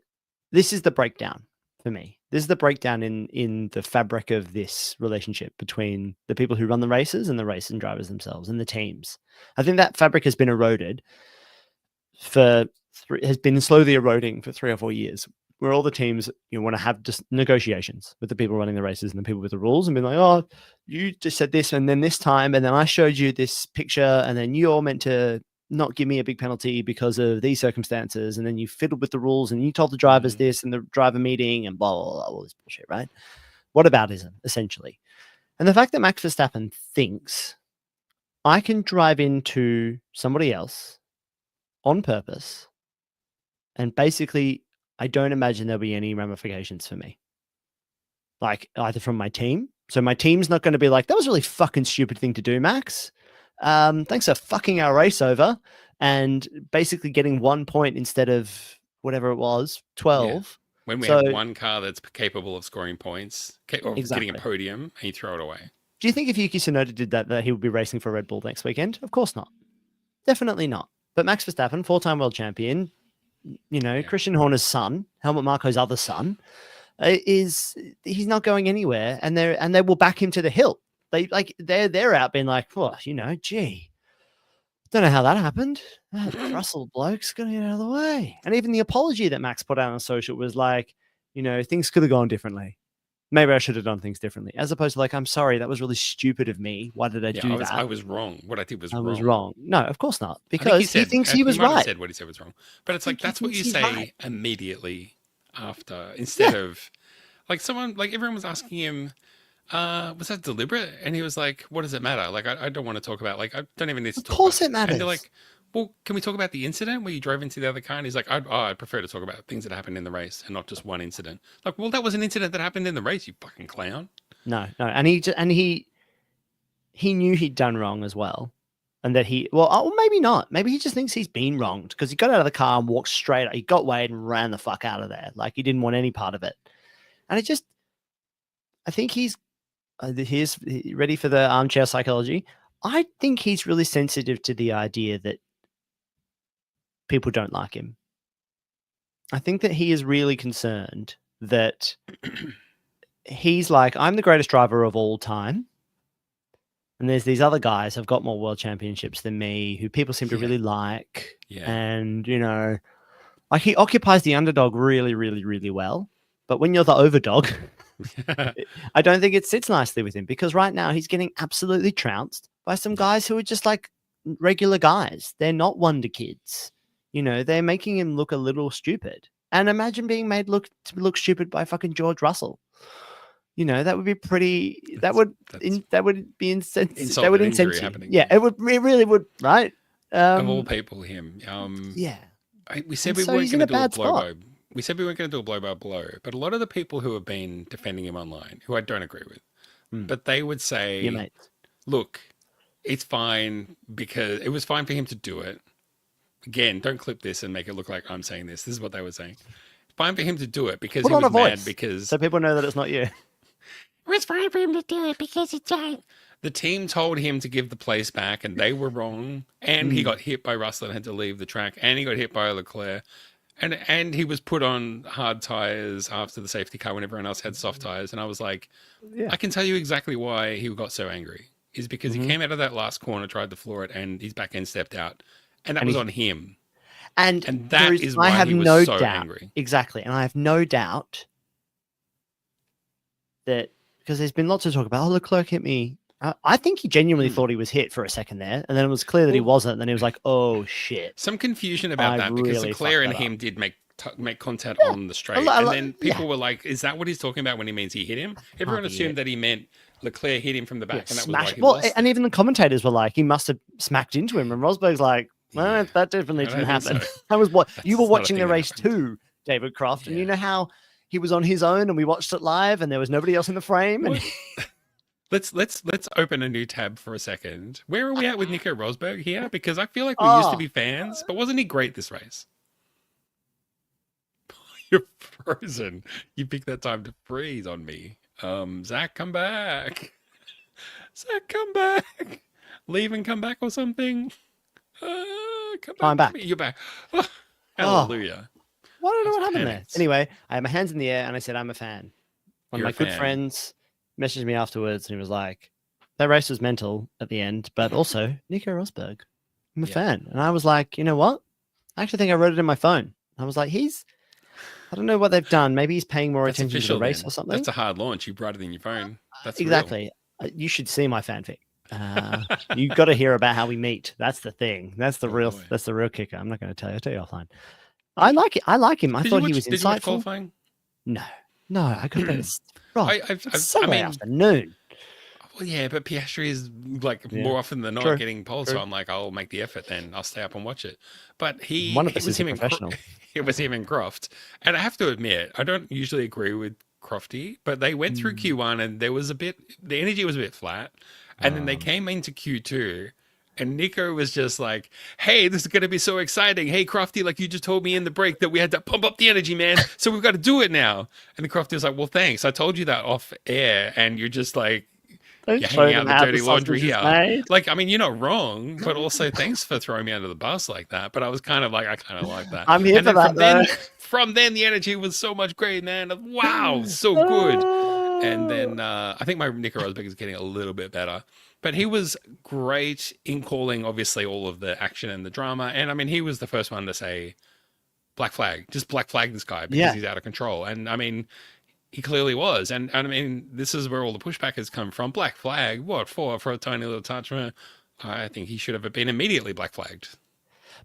this is the breakdown for me? This is the breakdown in the fabric of this relationship between the people who run the races and the racing drivers themselves and the teams. I think that fabric has been eroded has been slowly eroding for 3 or 4 years, where all the teams want to have just negotiations with the people running the races and the people with the rules and be like, oh, you just said this and then this time, and then I showed you this picture, and then you're meant to not give me a big penalty because of these circumstances, and then you fiddled with the rules and you told the drivers this in the driver meeting and blah, blah, blah, all this bullshit, right? Whataboutism, essentially. And the fact that Max Verstappen thinks I can drive into somebody else on purpose, and basically I don't imagine there'll be any ramifications for me. Like, either from my team. So my team's not going to be like, that was a really fucking stupid thing to do, Max. Thanks for fucking our race over and basically getting 1 point instead of whatever it was, 12. Yeah. When we have one car that's capable of scoring points or getting a podium, and you throw it away. Do you think if Yuki Tsunoda did that he would be racing for Red Bull next weekend? Of course not. Definitely not. But Max Verstappen, 4-time world champion, Christian Horner's son, Helmut Marko's other son, he's not going anywhere, and they will back him to the hilt. They're out being like, well, gee, don't know how that happened. That Russell bloke's gonna get out of the way. And even the apology that Max put out on social was like, things could have gone differently. Maybe I should have done things differently, as opposed to like, I'm sorry, that was really stupid of me. Why did I do that? I was wrong. What I did was wrong. I was wrong. No, of course not, because he thinks he was right. Have said what he said was wrong, but it's like that's what you say immediately after, instead of like everyone was asking him. Was that deliberate? And he was like, what does it matter? Like, I don't want to talk about, I don't even need to talk about it. Of course it matters. And they're like, well, can we talk about the incident where you drove into the other car? And he's like, I'd prefer to talk about things that happened in the race and not just one incident. Like, well, that was an incident that happened in the race, you fucking clown. No. And he knew he'd done wrong as well. And that maybe not. Maybe he just thinks he's been wronged because he got out of the car and walked straight. He got weighed and ran the fuck out of there. Like, he didn't want any part of it. And I think he's ready for the armchair psychology. I think he's really sensitive to the idea that people don't like him. I think that he is really concerned that he's like, I'm the greatest driver of all time. And there's these other guys who've got more world championships than me, who people seem to really like. Yeah. And, like he occupies the underdog really, really, really well. But when you're the overdog, I don't think it sits nicely with him, because right now he's getting absolutely trounced by some guys who are just like regular guys. They're not wonder kids. They're making him look a little stupid. And imagine being made to look stupid by fucking George Russell. That would be pretty. That would be insensitive. That would incentive. Yeah, it would. It really would. Right. Of all people, him. Yeah. We said we weren't going to do a blow. We said we weren't going to do a blow by blow. But a lot of the people who have been defending him online, who I don't agree with, but they would say, "Look, it's fine because it was fine for him to do it." Again, don't clip this and make it look like I'm saying this. This is what they were saying. It's fine for him to do it because he was mad because so people know that it's not you. It's fine for him to do it because it's fine. The team told him to give the place back, and they were wrong. And he got hit by Russell and had to leave the track. And he got hit by Leclerc. And he was put on hard tyres after the safety car when everyone else had soft tyres. And I was like, I can tell you exactly why he got so angry. Is because he came out of that last corner, tried to floor it, and his back end stepped out. And that was on him. And that is why he was so angry. Exactly. And I have no doubt that, because there's been lots of talk about, Leclerc hit me. I think he genuinely thought he was hit for a second there, and then it was clear that he wasn't. And then he was like, "Oh shit!" Some confusion about that because Leclerc and him did make contact on the straight, and then people were like, "Is that what he's talking about when he means he hit him?" Everyone assumed that he meant Leclerc hit him from the back, and that was why he lost. And even the commentators were like, "He must have smacked into him," and Rosberg's like, "Well, that definitely didn't happen." So. That was what you were watching the race too, David Croft, and you know how he was on his own, and we watched it live, and there was nobody else in the frame. And let's open a new tab for a second. Where are we at with Nico Rosberg here? Because I feel like we used to be fans, but wasn't he great this race? You're frozen. You picked that time to freeze on me. Zach, come back. Zach, come back. Leave and come back or something. Come back. I'm back. You're back. Oh, hallelujah. I don't know what happened there. Anyway, I had my hands in the air and I said, I'm a fan. One of my good friends messaged me afterwards and he was like, that race was mental at the end, but also Nico Rosberg. I'm a fan. And I was like, you know what? I actually think I wrote it in my phone. I was like, I don't know what they've done. Maybe he's paying more attention to the race or something. That's a hard launch. You wrote it in your phone. That's exactly. You should see my fanfic. You got to hear about how we meet. That's the thing. That's the real. That's the real kicker. I'm not going to tell you. I'll tell you offline. I like it. I like him. I thought he was insightful. Did you watch qualifying? No. I got this. Right. It's Sunday afternoon. Well, yeah, but Piastri is like more often than not getting pole, so I'm like, I'll make the effort. Then I'll stay up and watch it. But it was him and Croft, and I have to admit, I don't usually agree with Crofty, but they went through Q1 and there was the energy was a bit flat, and then they came into Q2. And Nico was just like, hey, this is going to be so exciting. Hey, Crofty, like you just told me in the break that we had to pump up the energy, man. So we've got to do it now. And the Crofty was like, well, thanks. I told you that off air. And you're just like, you're hanging out the dirty laundry here. Like, I mean, you're not wrong, but also thanks for throwing me under the bus like that. But I was kind of like, I kind of like that. I'm here for that. From then, the energy was so much great, man. Wow, so good. And then I think my Nico Rosberg is getting a little bit better. But he was great in calling, obviously, all of the action and the drama. And, I mean, he was the first one to say, black flag. Just black flag this guy because he's out of control. And, I mean, he clearly was. And I mean, this is where all the pushback has come from. Black flag, what for? For a tiny little touch? I think he should have been immediately black flagged.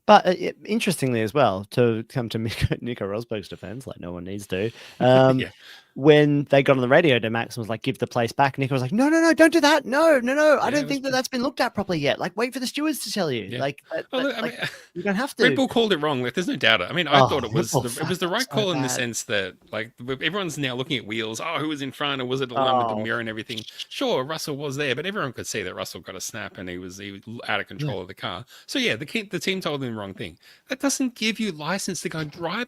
But interestingly as well, to come to Nico Rosberg's defense, like no one needs to, when they got on the radio to Max and was like, give the place back, Nico was like, no, don't do that. No. I don't think that's been looked at properly yet. Like, wait for the stewards to tell you. Like, you don't have to. Red Bull called it wrong. Like, there's no doubt. I mean, I thought it was the right call in the sense that, like, everyone's now looking at wheels. Oh, who was in front? Or was it the one with the mirror and everything? Sure, Russell was there, but everyone could see that Russell got a snap and he was out of control of the car. So, yeah, the team told him the wrong thing. That doesn't give you license to go drive,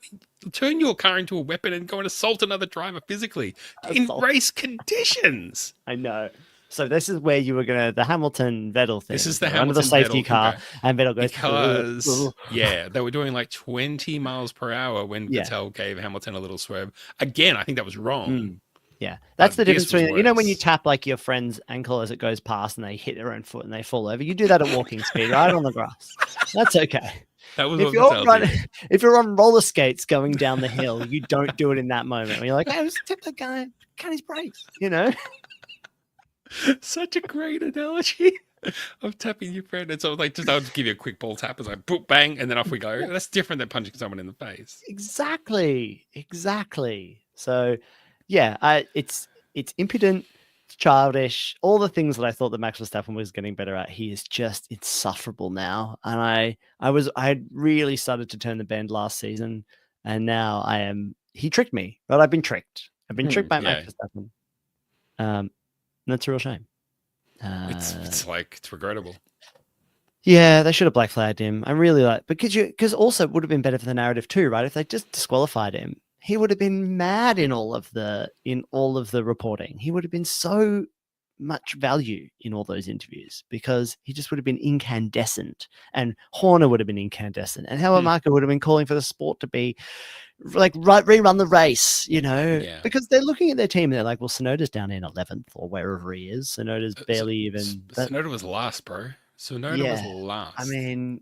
turn your car into a weapon and go and assault another driver physically in race conditions. I know. So this is where you were going to, the Hamilton-Vettel thing. This is the Hamilton under the safety car, and Vettel goes, because, they were doing like 20 miles per hour when Vettel gave Hamilton a little swerve. Again, I think that was wrong. Yeah, that's the difference between, you know, when you worse. tap like your friend's ankle as it goes past and they hit their own foot and they fall over. You do that at walking speed, right on the grass. That's okay. That was If what Matteo you're did. if you're on roller skates going down the hill, you don't do it in that moment. When you're like, hey, just tip the guy, cut his brakes, you know? Such a great analogy of tapping your friend. And so like just I'll just give you a quick ball tap as like boop bang and then off we go. That's different than punching someone in the face. Exactly. So yeah, it's impudent, it's childish, all the things that I thought that Max Verstappen was getting better at. He is just insufferable now. And I had really started to turn the bend last season, and now he tricked me, but I've been tricked. I've been tricked by Max Verstappen. And that's a real shame. It's regrettable. Yeah, they should have black flagged him. I really like, because also it would have been better for the narrative too, right? If they just disqualified him, he would have been mad in all of the reporting. He would have been so much value in all those interviews because he just would have been incandescent, and Horner would have been incandescent, and Helmut Marko would have been calling for the sport to be like rerun the race, you know, because they're looking at their team and they're like, well, Sonoda's down in 11th or wherever he is. Sonoda's barely even. Sonoda was last, bro. Sonoda was last. I mean,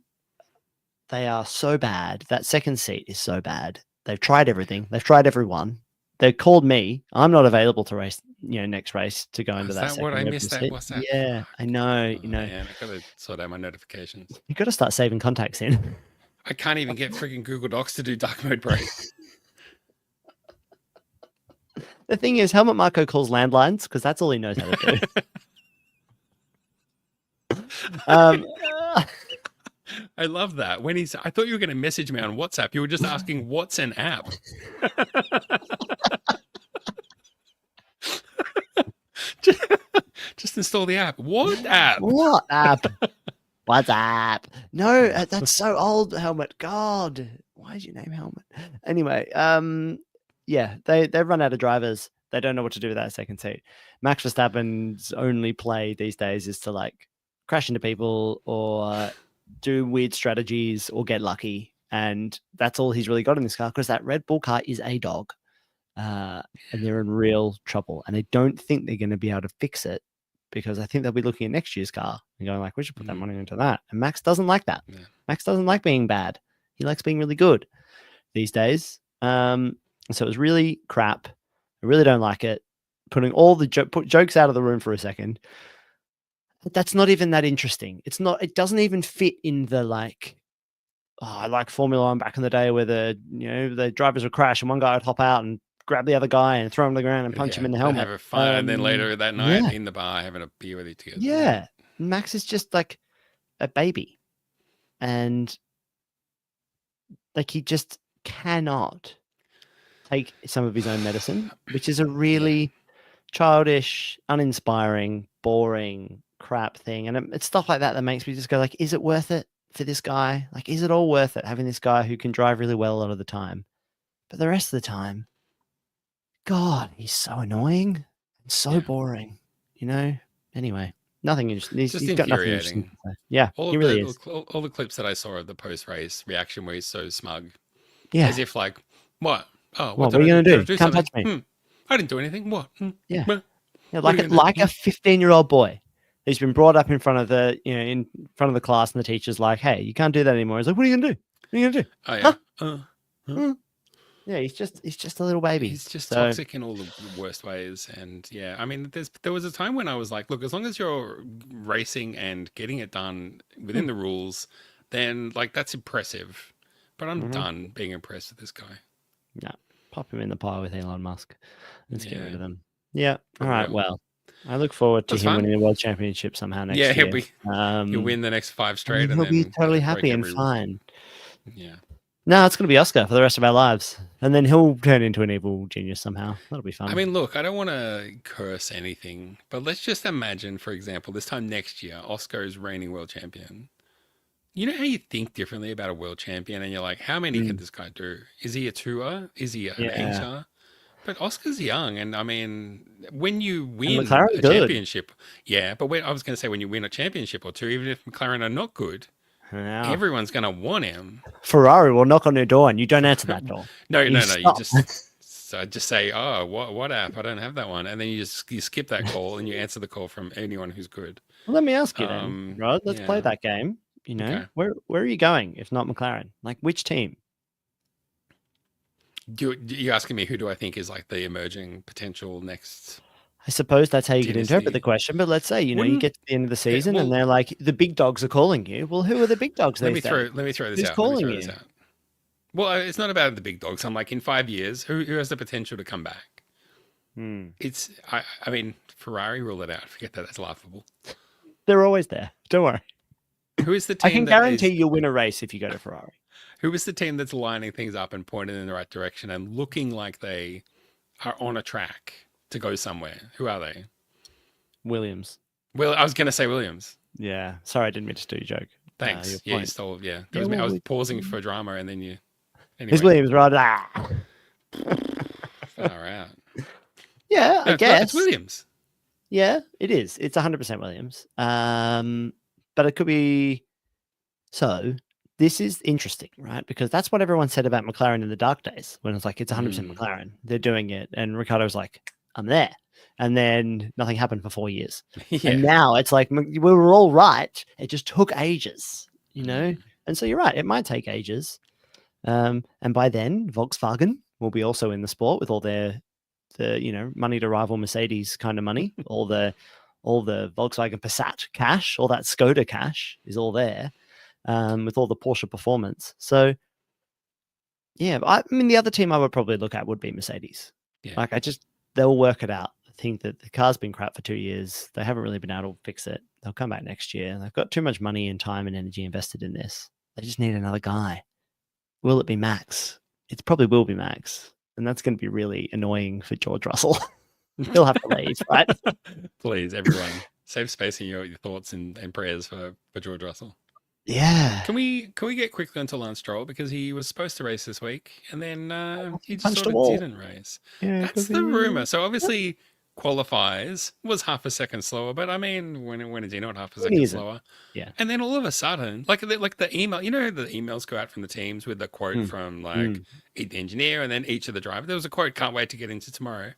they are so bad. That second seat is so bad. They've tried everything. They've tried everyone. They called me. I'm not available to race, next race to go into that. Is that what I missed? That what's that? Yeah, I know. Man, I gotta sort out my notifications. You got to start saving contacts in. I can't even get freaking Google Docs to do dark mode break. The thing is, Helmut Marko calls landlines because that's all he knows how to do. I love that. I thought you were going to message me on WhatsApp. You were just asking, what's an app? Just install the app. What app? What app? What's app? No, that's so old, Helmut. God, why did you name Helmut? Anyway, yeah, they've run out of drivers. They don't know what to do with that second seat. Max Verstappen's only play these days is to like crash into people or do weird strategies or get lucky. And that's all he's really got in this car, because that Red Bull car is a dog. And they're in real trouble. And I don't think they're going to be able to fix it, because I think they'll be looking at next year's car and going like, we should put that money into that. And Max doesn't like that. Yeah. Max doesn't like being bad. He likes being really good these days. So it was really crap. I really don't like it. Putting all the jokes out of the room for a second. That's not even that interesting. It doesn't even fit in the like, I like Formula One back in the day where the drivers would crash and one guy would hop out and grab the other guy and throw him to the ground and punch him in the helmet. Have a fun, and then later that night in the bar having a beer with you together. Yeah. Max is just like a baby. And like he just cannot take some of his own medicine, which is a really childish, uninspiring, boring, crap thing. And it's stuff like that makes me just go like, is it worth it for this guy? Like, is it all worth it having this guy who can drive really well a lot of the time, but the rest of the time, God, he's so annoying and so boring, Anyway, nothing interesting. He's got nothing interesting to say. Yeah, he really is. All the clips that I saw of the post-race reaction where he's so smug. Yeah. As if like, what? Oh, what are you going to do? Can't touch me. I didn't do anything. What? Yeah. Like a 15-year-old boy who's been brought up in front of the, in front of the class, and the teacher's like, hey, you can't do that anymore. He's like, what are you going to do? What are you going to do? Oh, yeah. Yeah, he's just a little baby. He's just toxic in all the worst ways. And yeah, I mean, there was a time when I was like, look, as long as you're racing and getting it done within the rules, then like that's impressive. But I'm done being impressed with this guy. No, pop him in the pile with Elon Musk. Let's get rid of him. Yeah. All right. Well, I look forward to him winning the world championship somehow next year. He'll win the next 5 straight, and he'll be totally happy and fine. Yeah. No, it's going to be Oscar for the rest of our lives. And then he'll turn into an evil genius somehow. That'll be fun. I mean, look, I don't want to curse anything, but let's just imagine, for example, this time next year, Oscar is reigning world champion. You know how you think differently about a world champion, and you're like, how many can this guy do? Is he a 2-er? Is he an 8-er? But Oscar's young, and I mean, when you win a championship, but I was going to say, when you win a championship or two, even if McLaren are not good, everyone's going to want him. Ferrari will knock on your door and you don't answer that door. No. You just I'd just say, oh, what app? I don't have that one. And then you skip that call and you answer the call from anyone who's good. Well, let me ask you then, Rod. Let's play Yeah. that game. You know, Okay. where are you going if not McLaren? Like which team? You asking me who do I think is like the emerging potential next? I suppose that's how you could dynasty? interpret the question. But let's say, you know, you get to the end of the season and well, they're like, the big dogs are calling you. Well, who are the big dogs let me these throw days? let me throw this Who's out. calling Let me throw you? this out. Well, it's not about the big dogs. I'm like, in 5 years, who has the potential to come back? It's I mean, Ferrari, rule it out. Forget that. That's laughable. They're always there. Don't worry. Who is the team? I can guarantee you'll win a race if you go to Ferrari. Who is the team that's lining things up and pointing in the right direction and looking like they are on a track to go somewhere? Who are they? Williams. Well, I was going to say Williams. Yeah. Sorry, I didn't mean to do a joke. Thanks. Yeah, you stole. Yeah, I was pausing for drama, and then you. Anyway. It's Williams, right? Far out. Yeah, I guess it's Williams. Yeah, it is. It's 100% Williams. But it could be. So this is interesting, right? Because that's what everyone said about McLaren in the dark days when it's like it's 100% McLaren. They're doing it, and Ricciardo was like, "I'm there." And then nothing happened for 4 years. Yeah. And now it's like, we were all right. It just took ages, you know? And so you're right. It might take ages. And by then, Volkswagen will be also in the sport with all the you know, money to rival Mercedes kind of money. all the Volkswagen Passat cash, all that Skoda cash is all there with all the Porsche performance. So, yeah, I mean, the other team I would probably look at would be Mercedes. Yeah. Like, they'll work it out. Think that the car's been crap for 2 years. They haven't really been able to fix it. They'll come back next year. They've got too much money and time and energy invested in this. They just need another guy. Will it be Max? It probably will be Max. And that's going to be really annoying for George Russell. He'll have to leave, right? Please, everyone, save space in your thoughts and prayers for George Russell. Yeah. Can we get quickly onto Lance Stroll, because he was supposed to race this week and then he just sort of didn't race. Yeah, that's the rumor. So obviously qualifies, was half a second slower, but I mean, when is he not half a second slower? Yeah. And then all of a sudden, like the email, you know, the emails go out from the teams with the quote from like the engineer and then each of the drivers. There was a quote, "Can't wait to get into tomorrow."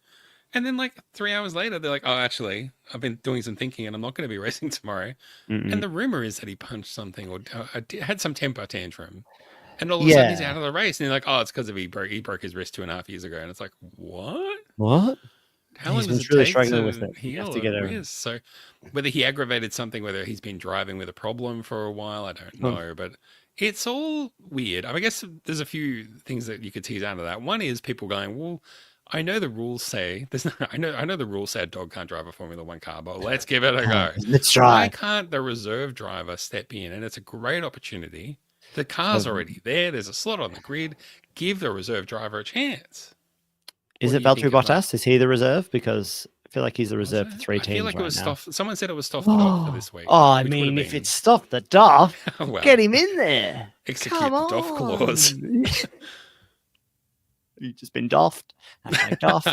And then like 3 hours later, they're like, "Oh, actually, I've been doing some thinking and I'm not going to be racing tomorrow." And the rumor is that he punched something or had some temper tantrum. And all of a sudden he's out of the race. And you're like, "Oh, it's because he broke his wrist 2.5 years ago." And it's like, what? What? How long does it take to heal a wrist? So whether he aggravated something, whether he's been driving with a problem for a while, I don't know. But it's all weird. I guess there's a few things that you could tease out of that. One is people going, well, I know the rules say I know the rules say a dog can't drive a Formula One car, but let's give it a go. Let's try. Why can't the reserve driver step in? And it's a great opportunity. The car's already there. There's a slot on the grid. Give the reserve driver a chance. Is it Valtteri Bottas? Is he the reserve? Because I feel like he's the reserve for 3 teams. I feel like it was Stoff. Someone said it was Stoff the Doff for this week. Oh, I mean, if it's Stoff the Doff, well, get him in there. Execute the Doff clause. You've just been doffed. Doff.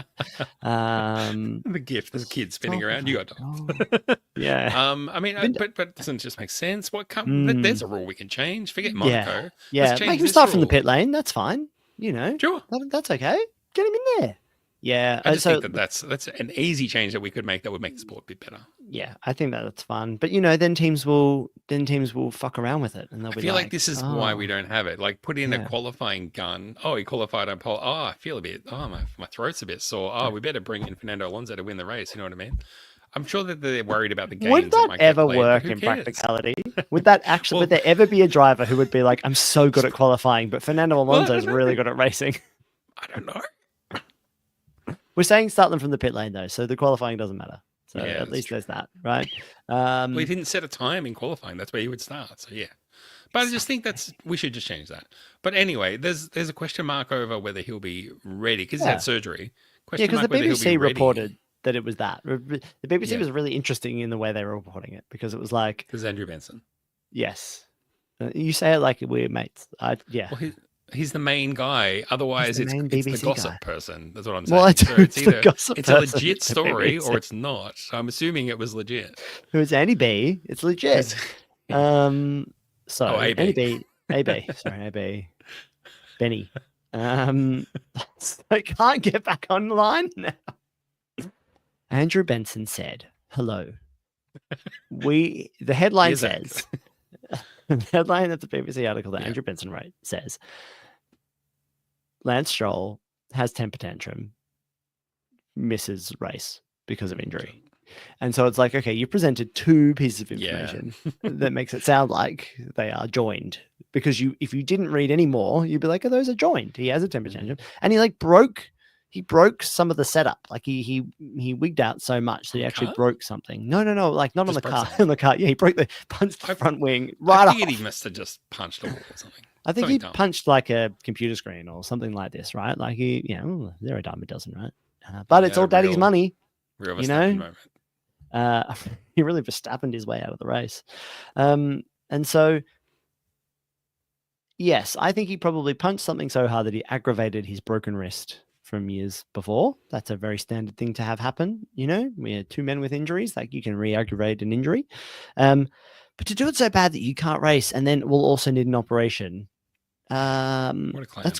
The gift, there's a kid spinning around. You got doffed. Yeah. I mean, but doesn't it just make sense? There's a rule we can change. Forget Monaco. Yeah. Make him start from the pit lane. That's fine. You know. Sure. That's okay. Get him in there. Yeah, I just think that's an easy change that we could make that would make the sport a bit better. Yeah, I think that's fun. But you know, then teams will fuck around with it, and they'll be I feel like this is why we don't have it. Like, put in a qualifying gun. Oh, he qualified on pole. Oh, I feel a bit. Oh, my throat's a bit sore. Oh, we better bring in Fernando Alonso to win the race. You know what I mean? I'm sure that they're worried about the games. Would that ever work in practicality? Would that actually? Would there ever be a driver who would be like, "I'm so good at qualifying, but Fernando Alonso is really good at racing"? I don't know. We're saying start them from the pit lane, though, so the qualifying doesn't matter. So at least there's that, right? Well, he didn't set a time in qualifying. That's where he would start. So, yeah. But I just think we should just change that. But anyway, there's a question mark over whether he'll be ready, because he had surgery. Because the BBC reported that it was that. The BBC was really interesting in the way they were reporting it, because it was like... Because Andrew Benson. Yes. You say it like we're mates. Yeah. Well, he's the main guy. Otherwise, it's the gossip person. That's what I'm saying. Well, it's a legit story or it's not. So I'm assuming it was legit. Who's Andy B? It's legit. Andy B. AB. Sorry, AB. Benny. So I can't get back online now. Andrew Benson said, "Hello. The headline Here's Zach. says, the headline of the BBC article that Yeah. Andrew Benson wrote says, Lance Stroll has temper tantrum, misses race because of injury." And so it's like, okay, you presented two pieces of information that makes it sound like they are joined. Because if you didn't read any more, you'd be like, oh, those are joined. He has a temper tantrum. And he broke some of the setup. Like he wigged out so much that he actually broke something. No, like not on the car. On the car. Yeah, he punched the front wing right off. I figured he must have just punched a wall or something. I think he punched like a computer screen or something like this, right? Like they're a dime a dozen, right? But it's all daddy's money. Real Verstappen moment. He really Verstappened his way out of the race. And so, yes, I think he probably punched something so hard that he aggravated his broken wrist from years before. That's a very standard thing to have happen. We are two men with injuries, like you can re-aggravate an injury. But to do it so bad that you can't race and then we'll also need an operation. What a clown.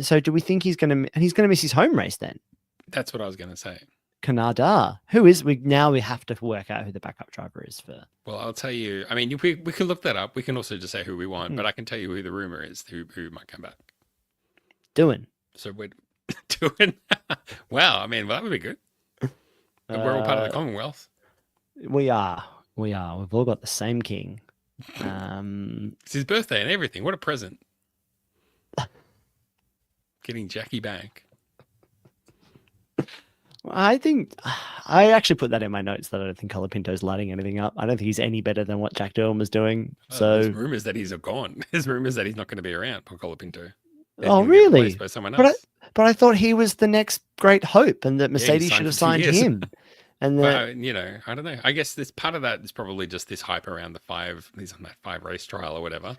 So do we think he's going to miss his home race then? That's what I was going to say. Canada, we have to work out who the backup driver is for. Well, I'll tell you. I mean, we can look that up. We can also just say who we want, but I can tell you who the rumor is, who might come back. Doing. So we're doing. Wow, I mean, that would be good. We're all part of the Commonwealth. We are. We've all got the same king. It's his birthday and everything. What a present! Getting Jackie back. I think I actually put that in my notes that I don't think Colapinto's lighting anything up. I don't think he's any better than what Jack Durham was doing. So there's rumors that he's gone. There's rumors that he's not going to be around for Colapinto. Oh, really? By someone else. But I thought he was the next great hope, and that Mercedes should have signed him. And I don't know. I guess this part of that is probably just this hype around he's on that 5 race trial or whatever.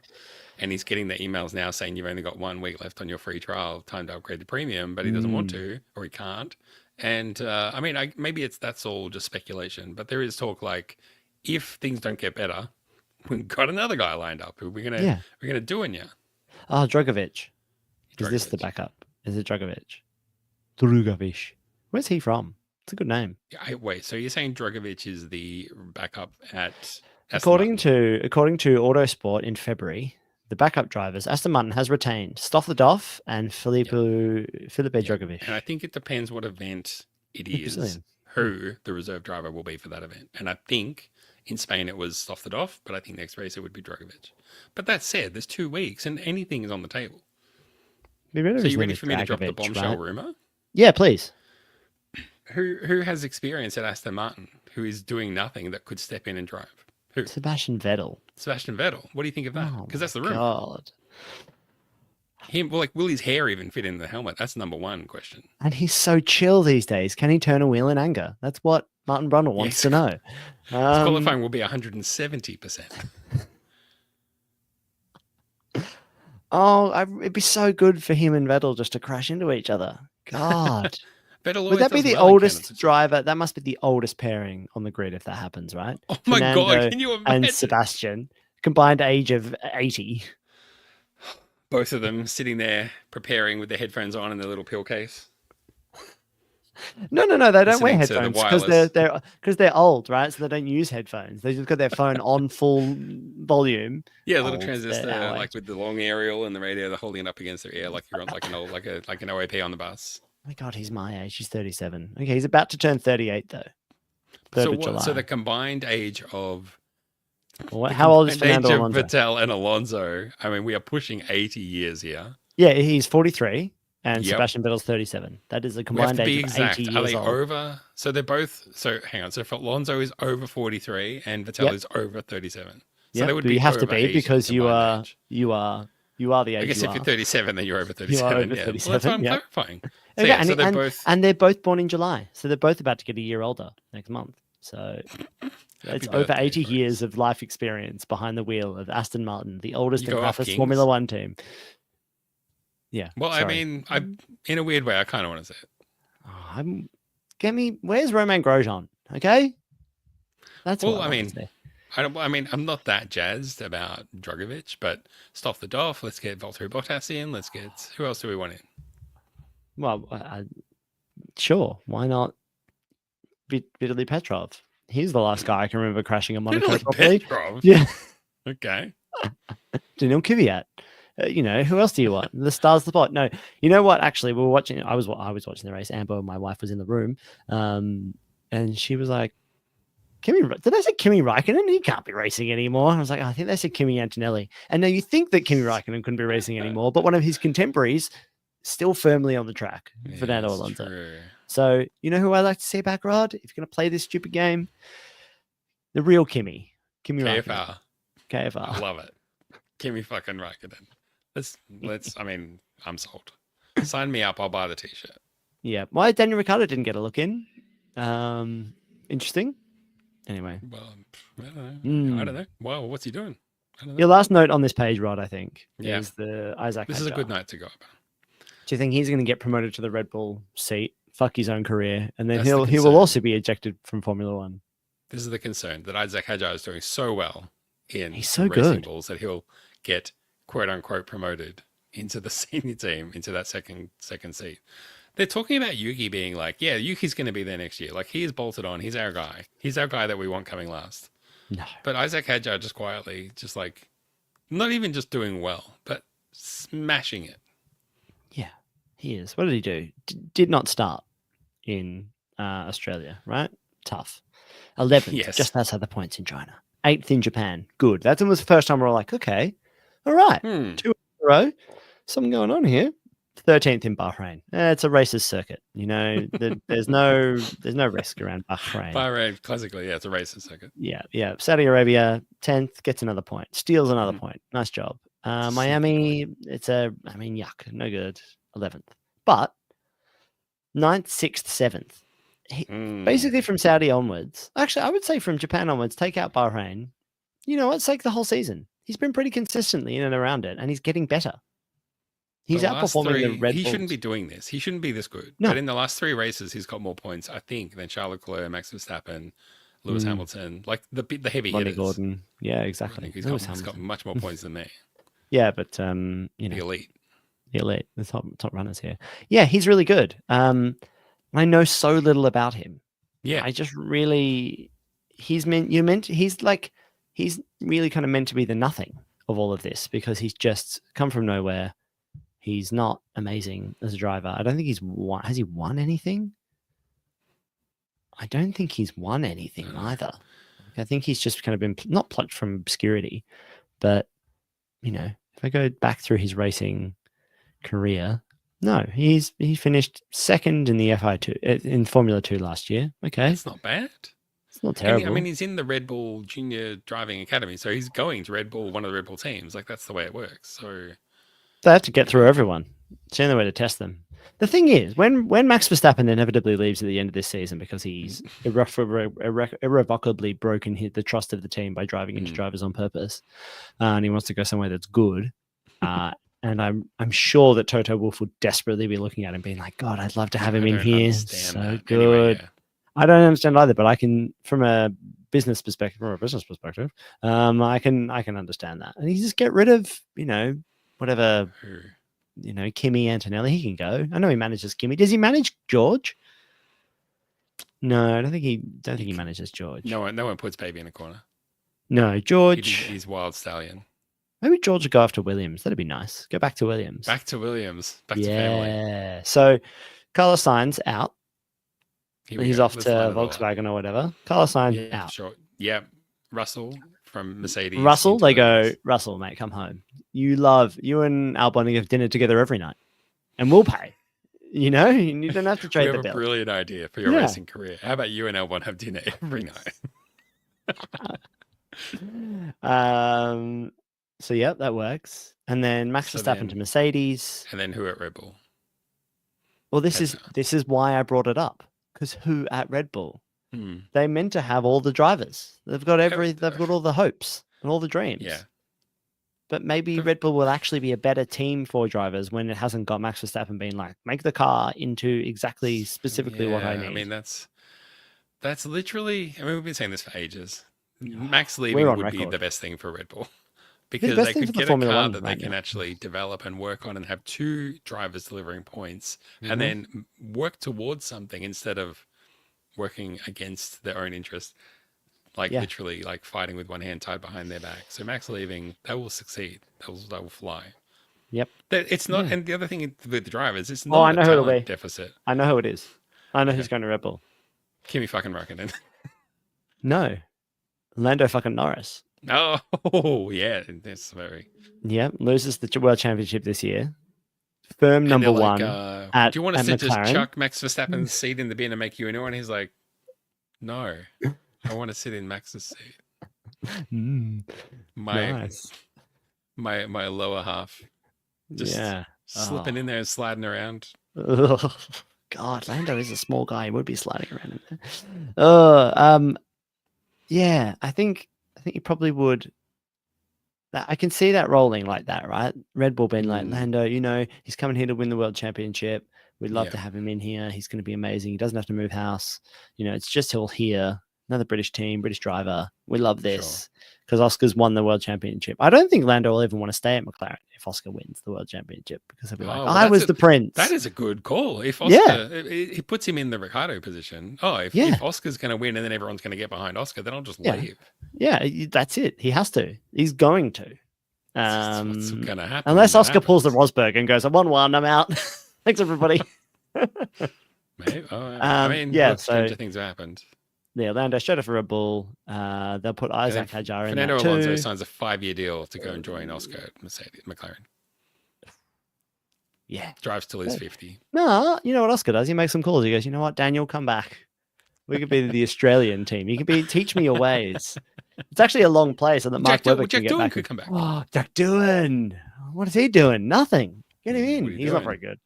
And he's getting the emails now saying you've only got 1 week left on your free trial, time to upgrade the premium, but he doesn't want to, or he can't. And I mean, maybe that's all just speculation, but there is talk like if things don't get better, we've got another guy lined up who we're gonna do in you. Oh, Drogovic. Is this the backup? Is it Drogovic? Drogovic. Where's he from? It's a good name. Wait, so you're saying Drogovic is the backup at according to Autosport in February, the backup drivers, Aston Martin has retained Stoffel and Felipe Drogovic. And I think it depends what event it is, who the reserve driver will be for that event. And I think in Spain it was Stoffel, but I think next race it would be Drogovic. But that said, there's 2 weeks and anything is on the table. So you ready for me to drop the bombshell rumor? Yeah, please. Who has experience at Aston Martin who is doing nothing that could step in and drive? Who? Sebastian Vettel. What do you think of that? Because that's the rumor. God. Will his hair even fit in the helmet? That's number one question. And he's so chill these days. Can he turn a wheel in anger? That's what Martin Brundle wants to know. His qualifying will be 170%. It'd be so good for him and Vettel just to crash into each other. God. Would that be the oldest driver? That must be the oldest pairing on the grid if that happens, right? Oh my God, can you imagine? And Sebastian, combined age of 80. Both of them sitting there preparing with their headphones on in their little pill case. No, they don't wear headphones because they're old, right? So they don't use headphones. They just got their phone on full volume. Yeah, little transistor, like with the long aerial and the radio. They're holding it up against their ear, like you're on like an OAP on the bus. Oh my God, he's my age. He's 37. Okay, he's about to turn 38 though. 3rd of July. So the combined age of how old is Fernando Alonso? Vettel and Alonso. I mean, we are pushing 80 years here. Yeah, he's 43. And Sebastian Vettel's 37. That is a combined age of 80 years old. Are they over? So they're both. So hang on. So if Alonso is over 43 and Vettel is over 37. So they would be. You have to be because you are the age. I guess if you're 37, then you're over 37. You are over 37. Well, that's what I'm clarifying. So, okay, so they're both. And they're both born in July, so they're both about to get a year older next month. So it's over 80 years of life experience behind the wheel of Aston Martin, the oldest and fastest Formula One team. Yeah. Well, sorry. I mean, in a weird way, I kind of want to say it. Where's Romain Grosjean? Okay. That's well. I mean, I mean, I'm not that jazzed about Drogovic, but stop the Doff. Let's get Valtteri Bottas in. Let's get who else do we want in? Well, sure, why not Vitaly Petrov? He's the last guy I can remember crashing a Monaco Vitaly properly. Petrov. Yeah. Okay. Daniil Kvyat. Who else do you want? The stars of the pot. No, you know what? Actually, we were watching. I was watching the race. Amber, my wife, was in the room, and she was like, "Did they say Kimi Räikkönen? He can't be racing anymore." I was like, "I think they said Kimi Antonelli." And now you think that Kimi Räikkönen couldn't be racing anymore, but one of his contemporaries still firmly on the track, Fernando Alonso. True. So you know who I like to see back, Rod? If you're going to play this stupid game, the real Kimi Räikkönen. KFR. I love it. Kimi fucking Räikkönen. Let's. I mean, I'm sold. Sign me up. I'll buy the t-shirt. Yeah. Why Daniel Ricciardo didn't get a look in? Interesting. Anyway. Well, I don't know. Well, what's he doing? Your last note on this page, Rod, I think, Yeah. is the Isaac. This is a good note to go about. Do you think he's going to get promoted to the Red Bull seat, fuck his own career, and then he will also be ejected from Formula One? This is the concern, that Isaac Hadjar is doing so well in he's so racing good bulls that he'll get quote unquote promoted into the senior team, into that second seat. They're talking about Yuki being like, yeah, Yuki's going to be there next year. Like, he is bolted on. He's our guy. He's our guy that we want coming last. No. But Isaac Hadjar just quietly, just like, not even just doing well, but smashing it. Yeah, he is. What did he do? Did not start in Australia, right? Tough. 11th, Yes. just outside the points in China. 8th in Japan. Good. That was the first time we were like, okay, all right. 2 in a row. Something going on here. 13th in Bahrain. It's a races circuit. There's no risk around Bahrain. Bahrain, classically, yeah, it's a races circuit. Yeah. Saudi Arabia, 10th, gets another point. Steals another point. Nice job. Miami, yuck. No good. 11th. But 9th, 6th, 7th. Basically from Saudi onwards. Actually, I would say from Japan onwards, take out Bahrain. You know what? It's like the whole season. He's been pretty consistently in and around it, and he's getting better. He's outperforming the Red Bulls. He shouldn't be doing this. He shouldn't be this good. No. But in the last 3 races, he's got more points, I think, than Charles Leclerc, Max Verstappen, Lewis Hamilton, like the heavy hitters. Gordon. Yeah, exactly. He's got much more points than me. Yeah, but the elite. The elite, the top runners here. Yeah, he's really good. I know so little about him. Yeah. I just really he's really kind of meant to be the nothing of all of this, because he's just come from nowhere. He's not amazing as a driver. I don't think he's won. Has he won anything? I don't think he's won anything either. I think he's just kind of been not plucked from obscurity, but if I go back through his racing career, no, he finished 2nd in the FI2 in Formula 2 last year. Okay, that's not bad. It's not terrible. He's in the Red Bull Junior Driving Academy, so he's going to Red Bull, one of the Red Bull teams. Like, that's the way it works. So they have to get through everyone. It's the only way to test them. The thing is, when Max Verstappen inevitably leaves at the end of this season because he's irrevocably broken the trust of the team by driving into drivers on purpose, and he wants to go somewhere that's good, and I'm sure that Toto Wolff would desperately be looking at him, being like, "God, I'd love to have him in here. So good." Anyway, yeah. I don't understand either, but I can, from a business perspective, I can understand that. And you just get rid of, whatever. Kimi Antonelli, he can go. I know he manages Kimi. Does he manage George? No, I don't think he manages George. No one puts baby in a corner. No, George. He's wild stallion. Maybe George would go after Williams. That'd be nice. Go back to Williams. Back to family. Yeah. So Carlos Sainz out. He's off to Volkswagen or whatever. Carlos Sainz out. Sure. Yeah. Russell from Mercedes. They go, Russell, mate, come home. You and Albon have dinner together every night, and we'll pay. You don't have to trade the bill. We have a brilliant idea for your racing career. How about you and Albon have dinner every night? So yeah, that works. And then Max Verstappen to Mercedes. And then who at Red Bull? Well, this is why I brought it up, because who at Red Bull? They meant to have all the drivers. They've got all the hopes and all the dreams. Yeah. But maybe Red Bull will actually be a better team for drivers when it hasn't got Max Verstappen being like, make the car into specifically what I need. I mean, that's literally, we've been saying this for ages. Max We're leaving on would be record. the best thing for Red Bull. The Because best they thing could for the get a Formula car One that they right can now. actually develop and work on and have two drivers delivering points Mm-hmm. and then work towards something instead of working against their own interest, like Yeah. literally like fighting with one hand tied behind their back. So Max leaving, they will succeed. They will fly. Yep. It's not, Yeah. and the other thing with the drivers, it's Oh, I not know a who it'll be. talent deficit. I know who it is. I know Okay. who's going to Red Bull. Kimi fucking Räikkönen. No. Lando fucking Norris. Oh, yeah, that's very. Yeah, loses the World Championship this year. Firm And number they're like, one at do you want us to just McLaren? chuck Max Verstappen's seat in the bin and make you a new one? He's like, no, I want to sit in Max's seat. Nice. My lower half, just slipping in there and sliding around. God, Lando is a small guy. He would be sliding around in there. Yeah, I think you probably would. I can see that rolling like that, right? Red Bull being like, Lando, he's coming here to win the World Championship. We'd love to have him in here. He's going to be amazing. He doesn't have to move house. It's just all here. Another British team, British driver. We love this because Oscar's won the World Championship. I don't think Lando will even want to stay at McLaren if Oscar wins the World Championship because he'll be like, I was the prince. That is a good call. If Oscar, he puts him in the Ricardo position. If Oscar's going to win and then everyone's going to get behind Oscar, then I'll just leave. Yeah, that's it. He has to. He's going to. What's going to happen? Unless Oscar pulls the Rosberg and goes, I won one, I'm out. Thanks, everybody. Maybe. I mean, stranger things have happened. Yeah, Lando showed up for Red Bull. They'll put Isaac Hadjar in there Fernando too. Alonso signs a 5-year deal to go and join Oscar at McLaren. Yeah. Drives till he's 50. No, you know what Oscar does? He makes some calls. He goes, you know what, Daniel, come back. We could be the Australian team. You could teach me your ways. It's actually a long play so that Mark Webber can get back. Could come back. Oh, Jack Doohan. What is he doing? Nothing. Get him in. He's not very good.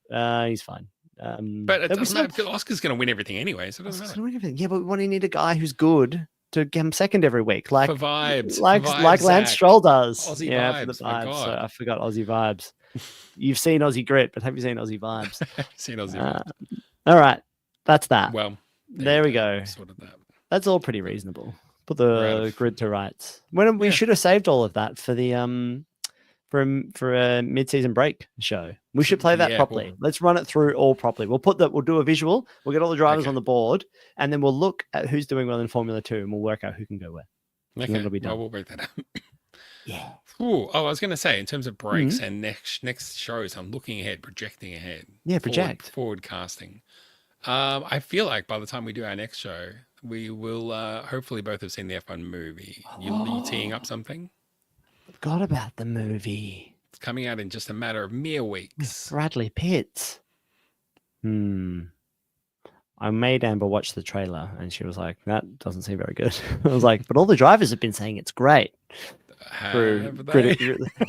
He's fine. But it doesn't matter because Oscar's going to win everything anyway, so it doesn't matter. Yeah, but we need a guy who's good to get him second every week, like for vibes, like Lance Stroll does. Aussie vibes, for the vibes. So I forgot Aussie vibes. You've seen Aussie grit, but have you seen Aussie vibes? Seen Aussie vibes. All right, that's that. Well, there we go. Sort of that. That's all pretty reasonable. Put the grid to rights. We should have saved all of that for the for a mid-season break show. We should play that properly. Let's run it through all properly. We'll do a visual. We'll get all the drivers on the board, and then we'll look at who's doing well in Formula 2, and we'll work out who can go where. Okay, it'll be done. We'll break that up. Yeah. Ooh, I was going to say, in terms of breaks and next shows, I'm looking ahead, projecting ahead. Yeah, project. Forward casting. I feel like by the time we do our next show, we will hopefully both have seen the F1 movie. You teeing up something? Forgot about the movie. It's coming out in just a matter of mere weeks. With Bradley Pitt. I made Amber watch the trailer and she was like, that doesn't seem very good. I was like, but all the drivers have been saying it's great.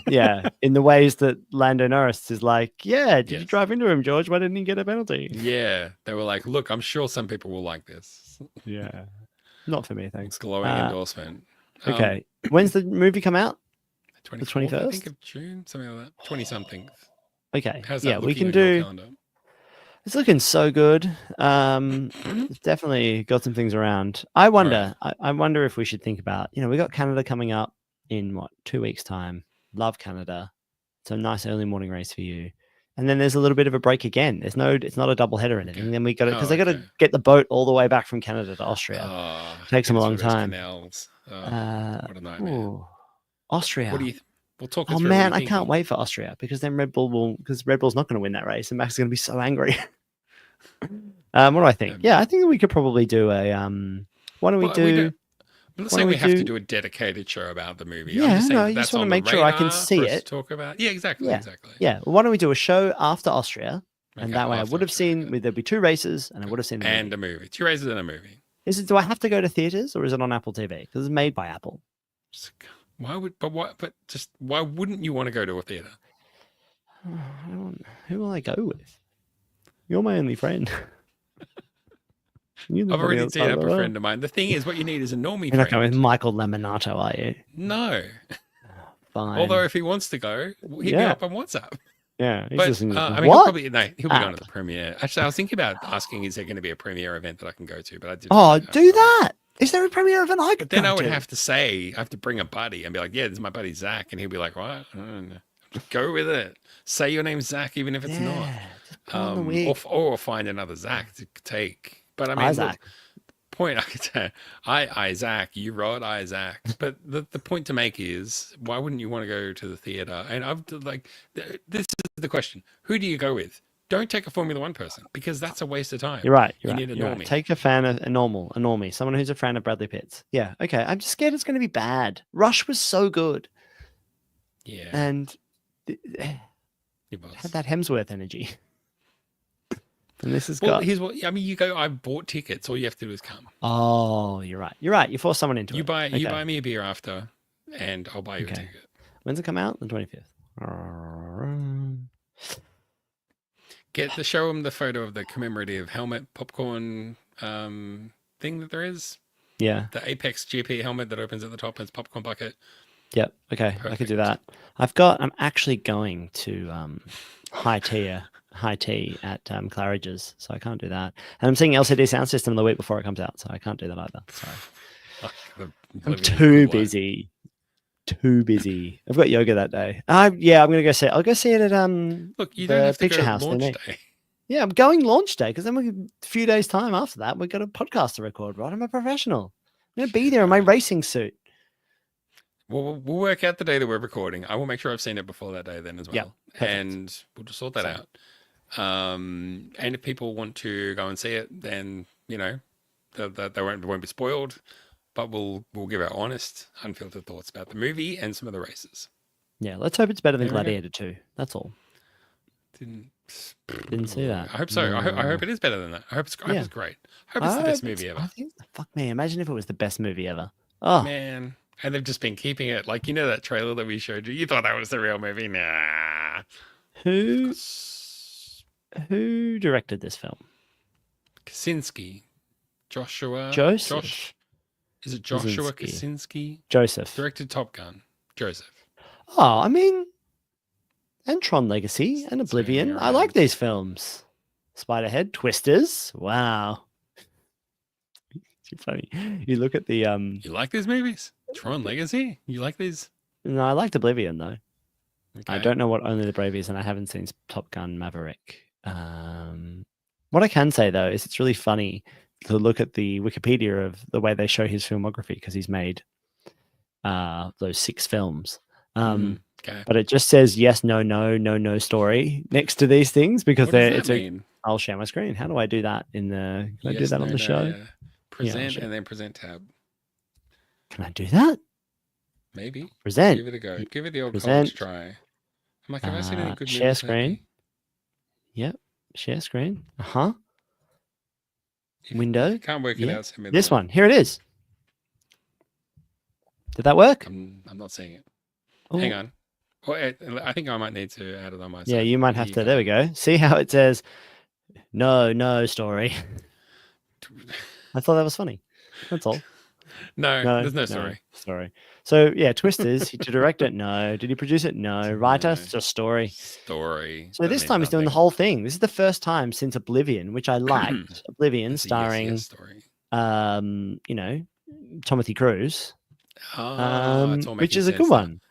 Yeah, in the ways that Lando Norris is like, did you drive into him, George? Why didn't he get a penalty? Yeah, they were like, look, I'm sure some people will like this. Yeah, not for me, thanks. Glowing endorsement. Okay, when's the movie come out? The 21st, I think, of June, something like that. 20-something. Okay, how's that we can do. It's looking so good. It's definitely got some things around. I wonder. Right. I wonder if we should think about. We got Canada coming up in 2 weeks' time. Love Canada. It's a nice early morning race for you. And then there's a little bit of a break again. It's not a double header or anything. Then we got it because they got to get the boat all the way back from Canada to Austria. Takes them a long time. What a nightmare. Ooh. Austria. What do you? We'll talk. Oh man, I can't wait for Austria because then Red Bull's not going to win that race, and Max is going to be so angry. What do I think? Yeah, I think we could probably do a. Why don't we do? I'm not saying we have to do a dedicated show about the movie. Yeah, you just want to make sure I can see it. Talk about. Yeah, exactly. Yeah. Well, why don't we do a show after Austria? And that way I would have seen, there'd be 2 races and I would have seen a movie. 2 races and a movie. Do I have to go to theaters or is it on Apple TV? Because it's made by Apple. Why wouldn't you want to go to a theater? Who will I go with? You're my only friend. I've already teed up a friend of mine. The thing is, what you need is a normie friend. You're not going with Michael Laminato, are you? No. Fine. Although if he wants to go, hit me up on WhatsApp. Yeah. But, he'll probably be going to the premiere. Actually, I was thinking about asking, is there going to be a premiere event that I can go to? But I didn't. Do that. Is there a premiere of an I But then I would have to say, I have to bring a buddy and be like, yeah, this is my buddy Zach. And he'll be like, what? I don't know. Go with it. Say your name's Zach, even if it's not. Just put on the wig. Or find another Zach to take. But I mean, Isaac. Look, point I could say, Isaac, you Rod, Isaac. But the point to make is, why wouldn't you want to go to the theater? And I've like, this is the question: who do you go with? Don't take a Formula One person because that's a waste of time. You're right. You need a normie. Right. Take a fan of a normie, someone who's a fan of Bradley Pitt's. Yeah. Okay. I'm just scared it's going to be bad. Rush was so good. Yeah. And it had that Hemsworth energy. And this has here's what I mean. You go. I bought tickets. All you have to do is come. Oh, you're right. You're right. You force someone into it. You buy me a beer after, and I'll buy you a ticket. When's it come out? The 25th. Show them the photo of the commemorative helmet popcorn thing that there is. Yeah. The Apex GP helmet that opens at the top and it's popcorn bucket. Yep. Okay. Perfect. I could do that. I'm actually going to high tea at Claridge's, so I can't do that. And I'm seeing LCD Sound System the week before it comes out, so I can't do that either. Sorry. I'm too busy. Too busy. I've got yoga that day. I'm gonna go see it. I'll go see it at Look, you don't have to Picture go House launch day. Yeah, I'm going launch day because then a few days time after that we've got a podcast to record. Right, I'm a professional. I'm gonna be there in my racing suit. We'll work out the day that we're recording. I will make sure I've seen it before that day then as well. Yep, and we'll just sort that out. And if people want to go and see it, then they won't be spoiled. But we'll give our honest, unfiltered thoughts about the movie and some of the races. Yeah, let's hope it's better than Gladiator 2. That's all. Didn't see that. I hope so. No. I hope it is better than that. I hope it's great. I hope it's the best movie ever. Fuck me. Imagine if it was the best movie ever. Oh man. And they've just been keeping it like that trailer that we showed you. You thought that was the real movie? Nah. Who directed this film? Kaczynski. Joseph. Is it Joshua Kaczynski? Joseph. Directed Top Gun. Joseph. Oh, I mean, and Tron Legacy and Oblivion. I like these films. Spiderhead, Twisters. Wow. It's funny. You look at the You like these movies? Tron Legacy? You like these? No, I liked Oblivion though. Okay. I don't know what Only the Brave is, and I haven't seen Top Gun Maverick. What I can say though is it's really funny to look at the Wikipedia of the way they show his filmography because he's made those 6 films. Okay. But it just says yes, no, no, no, no story next to these things because I'll share my screen. How do I do that in the? Can I do that on the show? Yeah. Present and then present tab. Can I do that? Maybe. Present. Give it a go. Give it the old college try. I'm like, have I seen any good movies? Share screen. Lately? Yep. Share screen. Window. Can't work it out. This one. Here it is. Did that work? I'm not seeing it. Ooh. Hang on. Well, I think I might need to add it on my side. Yeah, you might have to. There we go. See how it says, no story. I thought that was funny. That's all. No, there's no story. Sorry. So, yeah, Twisters. Did you direct it? No. Did he produce it? No. Writer? Just story. Story. So this time he's doing the whole thing. This is the first time since Oblivion, which I liked. Oblivion, starring, Timothy Cruise. Which is a good one.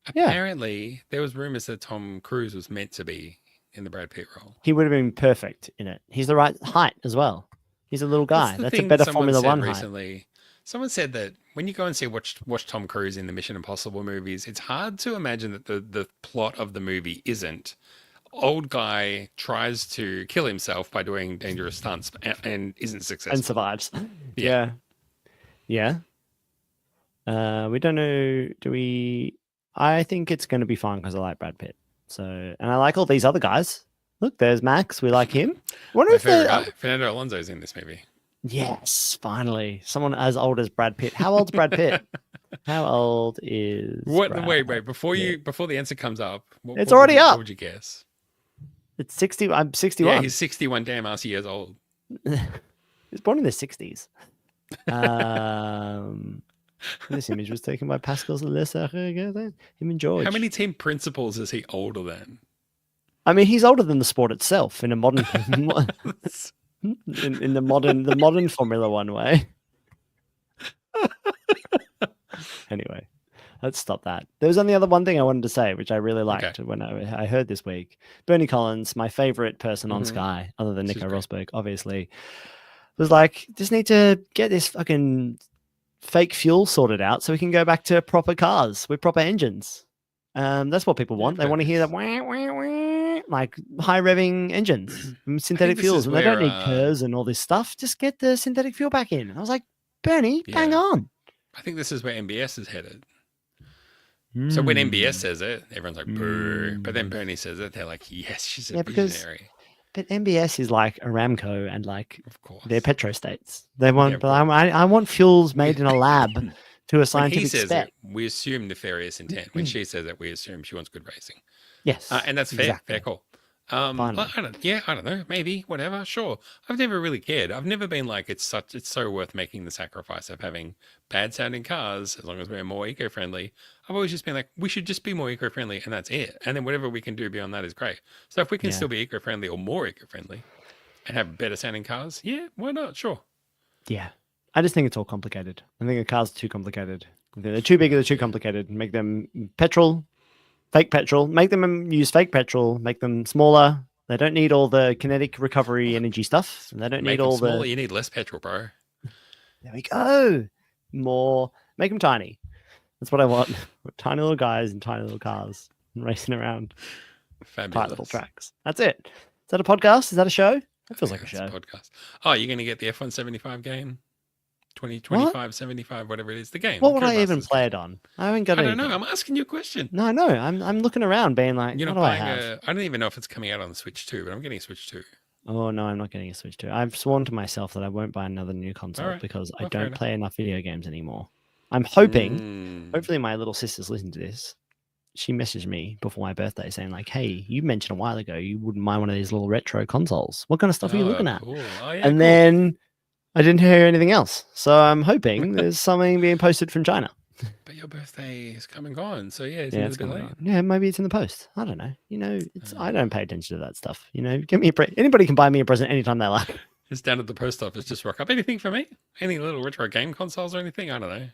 Apparently, there was rumors that Tom Cruise was meant to be in the Brad Pitt role. He would have been perfect in it. He's the right height as well. He's a little guy. That's a better Formula One height. Someone said that when you go and watch Tom Cruise in the Mission Impossible movies, it's hard to imagine that the plot of the movie isn't old guy tries to kill himself by doing dangerous stunts and isn't successful. And survives. Yeah. We don't know. I think it's going to be fun because I like Brad Pitt. So, and I like all these other guys. Look, there's Max. We like him. My favorite guy, Fernando Alonso's in this movie. Yes, finally. Someone as old as Brad Pitt. How old's Brad Pitt? How old is Wait, before the answer comes up. It's already up. What would you guess? It's 60. I'm 61. Yeah, he's 61 damn ass years old. He was born in the 60s. This image was taken by Pascal Him and George. How many team principals is he older than? I mean, he's older than the sport itself in a modern in the modern Formula One way. Anyway, let's stop that. There was only other one thing I wanted to say, which I really liked Okay. when I heard this week. Bernie Collins, my favorite person on Mhm. Sky, other than This Nico is great. Rosberg, obviously, was like, just need to get this fucking fake fuel sorted out so we can go back to proper cars with proper engines. That's what people want. They want to hear that wah, wah, wah, like high revving engines from I synthetic think this fuels, is and they don't where need KERS and all this stuff. Just get the synthetic fuel back in. And I was like, Bernie, bang yeah. on. I think this is where MBS is headed. So when MBS Mm. says it, everyone's like, boo. But then Bernie says it, they're like, yes, she's a visionary. But MBS is like Aramco and like Of course. they're petrostates. They want, Yeah, but I want fuels made in a lab to a when scientific he says spec. it, we assume nefarious intent. When she says it, we assume she wants good racing. Yes, And that's fair. exactly. Fair call. I don't know. Maybe, whatever. Sure. I've never really cared. I've never been like, it's so worth making the sacrifice of having bad sounding cars as long as we're more eco-friendly. I've always just been like, we should just be more eco-friendly and that's it. And then whatever we can do beyond that is great. So if we can still be eco-friendly or more eco-friendly and have better sounding cars, yeah, why not? Sure. Yeah. I just think it's all complicated. I think the cars are too complicated. They're too big or they're too complicated. Make them fake petrol, make them use fake petrol, make them smaller. They don't need all the kinetic recovery energy stuff. They don't need all smaller, you need less petrol, bro. There we go. More, make them tiny. That's what I want. Tiny little guys in tiny little cars racing around tight little tracks. That's it. Is that a podcast? Is that a show? That feels like a show. A podcast. Oh, you're going to get the F175 game? 2025, 75, whatever it is. The game. What would I even play it on? I haven't got anything. I don't know. I'm asking you a question. No, I'm looking around being like, what do I have? I don't even know if it's coming out on the Switch 2, but I'm getting a Switch 2. Oh, no, I'm not getting a Switch 2. I've sworn to myself that I won't buy another new console because I don't play enough video games anymore. I'm hoping, hopefully my little sister's listening to this. She messaged me before my birthday saying like, hey, you mentioned a while ago you wouldn't mind one of these little retro consoles. What kind of stuff are you looking at? Cool. Oh, yeah, and then I didn't hear anything else. So I'm hoping there's something being posted from China. But your birthday is come and gone. So yeah, it's a bit late. Yeah, maybe it's in the post. I don't know. You know, I don't pay attention to that stuff. You know, give me anybody can buy me a present anytime they like. It's down at the post office. Just rock up. Anything for me? Any little retro game consoles or anything? I don't know.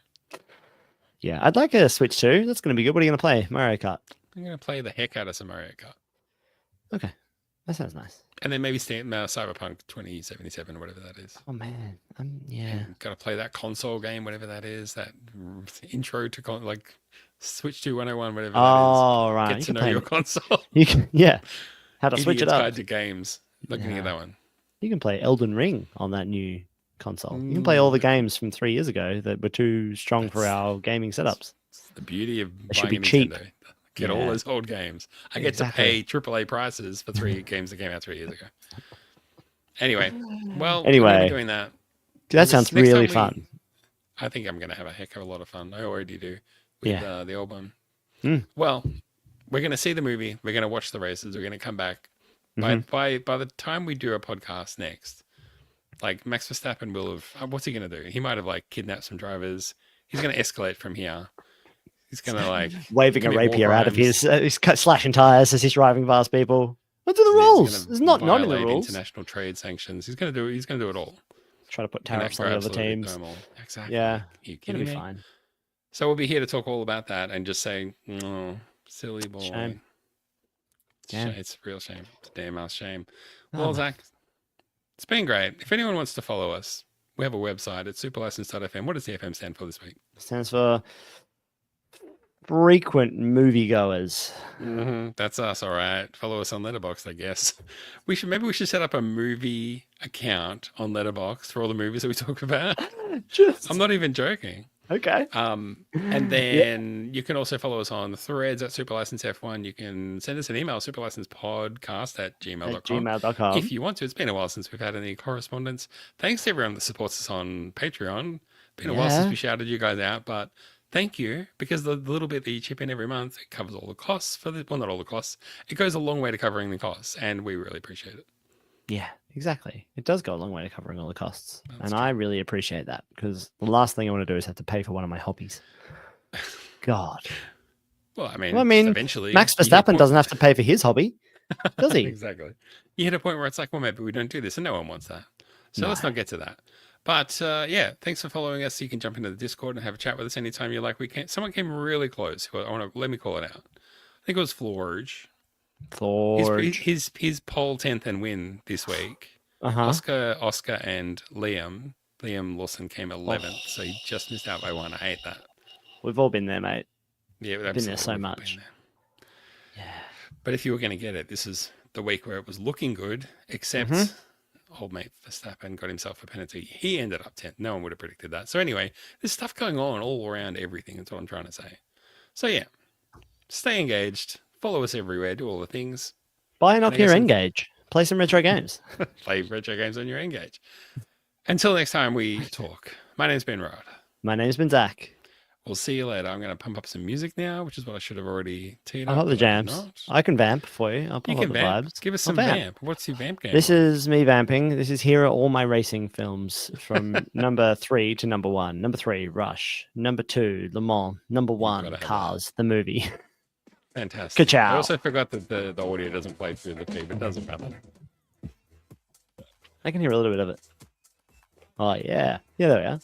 Yeah, I'd like a Switch 2. That's going to be good. What are you going to play? Mario Kart. I'm going to play the heck out of some Mario Kart. Okay. That sounds nice. And then maybe Cyberpunk 2077 or whatever that is. Oh, man. Yeah. Got to play that console game, whatever that is. That intro to like Switch 2 101, whatever that is. Oh, right. Get to know your console. You can, how to switch it up. Guide to games. Looking at that one. You can play Elden Ring on that new console. You can play all the games from 3 years ago that were too strong for our gaming setups. It's the beauty of buying should be a cheap. Nintendo. Get all those old games. I get to pay AAA prices for 3 games that came out 3 years ago. Anyway, we're gonna be doing that. That sounds really fun. I think I'm going to have a heck of a lot of fun. I already do with the old one. Well, we're going to see the movie. We're going to watch the races. We're going to come back. By the time we do a podcast next, like Max Verstappen will have, what's he going to do? He might have like kidnapped some drivers. He's going to escalate from here. He's going to like waving a rapier out of his, he's slashing tires as he's driving past people. What are the rules? It's not in the rules. International trade sanctions. He's going to do it all. Try to put tariffs on the other teams. Exactly. Yeah. It'll be fine. So we'll be here to talk all about that and just say, oh, silly boy. Shame. It's a real shame. It's a damn ass shame. Well, Zach, it's been great. If anyone wants to follow us, we have a website at superlicense.fm. What does the FM stand for this week? It stands for frequent moviegoers. That's us, all right. Follow us on Letterboxd, I guess. Maybe we should set up a movie account on Letterboxd for all the movies that we talk about. I'm not even joking. Okay. And then you can also follow us on Threads at SuperLicenseF1. You can send us an email, superlicencepodcast@gmail.com. If you want to. It's been a while since we've had any correspondence. Thanks to everyone that supports us on Patreon. Been a while since we shouted you guys out, but thank you, because the little bit that you chip in every month, it covers all the costs not all the costs. It goes a long way to covering the costs, and we really appreciate it. Yeah, exactly. It does go a long way to covering all the costs. That's true. I really appreciate that, because the last thing I want to do is have to pay for one of my hobbies. God. Well, I mean, eventually Max Verstappen doesn't have to pay for his hobby, does he? Exactly. You hit a point where it's like, well, maybe we don't do this, and no one wants that. So let's not get to that. But yeah, thanks for following us. You can jump into the Discord and have a chat with us anytime you like. Someone came really close. I want to let me call it out. I think it was Florge. His pole 10th and win this week. Oscar, and Liam. Liam Lawson came 11th, so he just missed out by one. I hate that. We've all been there, mate. Yeah, we've been there so much. Yeah. But if you were going to get it, this is the week where it was looking good, except old mate Verstappen got himself a penalty. He ended up 10th. No one would have predicted that. So anyway, there's stuff going on all around everything. That's what I'm trying to say. So yeah, stay engaged. Follow us everywhere. Do all the things. Buy an up your Engage. Play some retro games. Play retro games on your Engage. Until next time we talk. My name's Ben Rod. My name's been Zach. We'll see you later. I'm going to pump up some music now, which is what I should have already teed up. I've got the jams. I can vamp for you. I'll pump up the vibes. Give us some vamp. What's your vamp game? This is me vamping. This is Here Are All My Racing Films from number 3 to number 1. Number 3, Rush. Number 2, Le Mans. Number 1, Cars, the movie. Fantastic. Ka-chow. I also forgot that the audio doesn't play through the feed. It doesn't matter. I can hear a little bit of it. Oh, yeah. Yeah, there we are.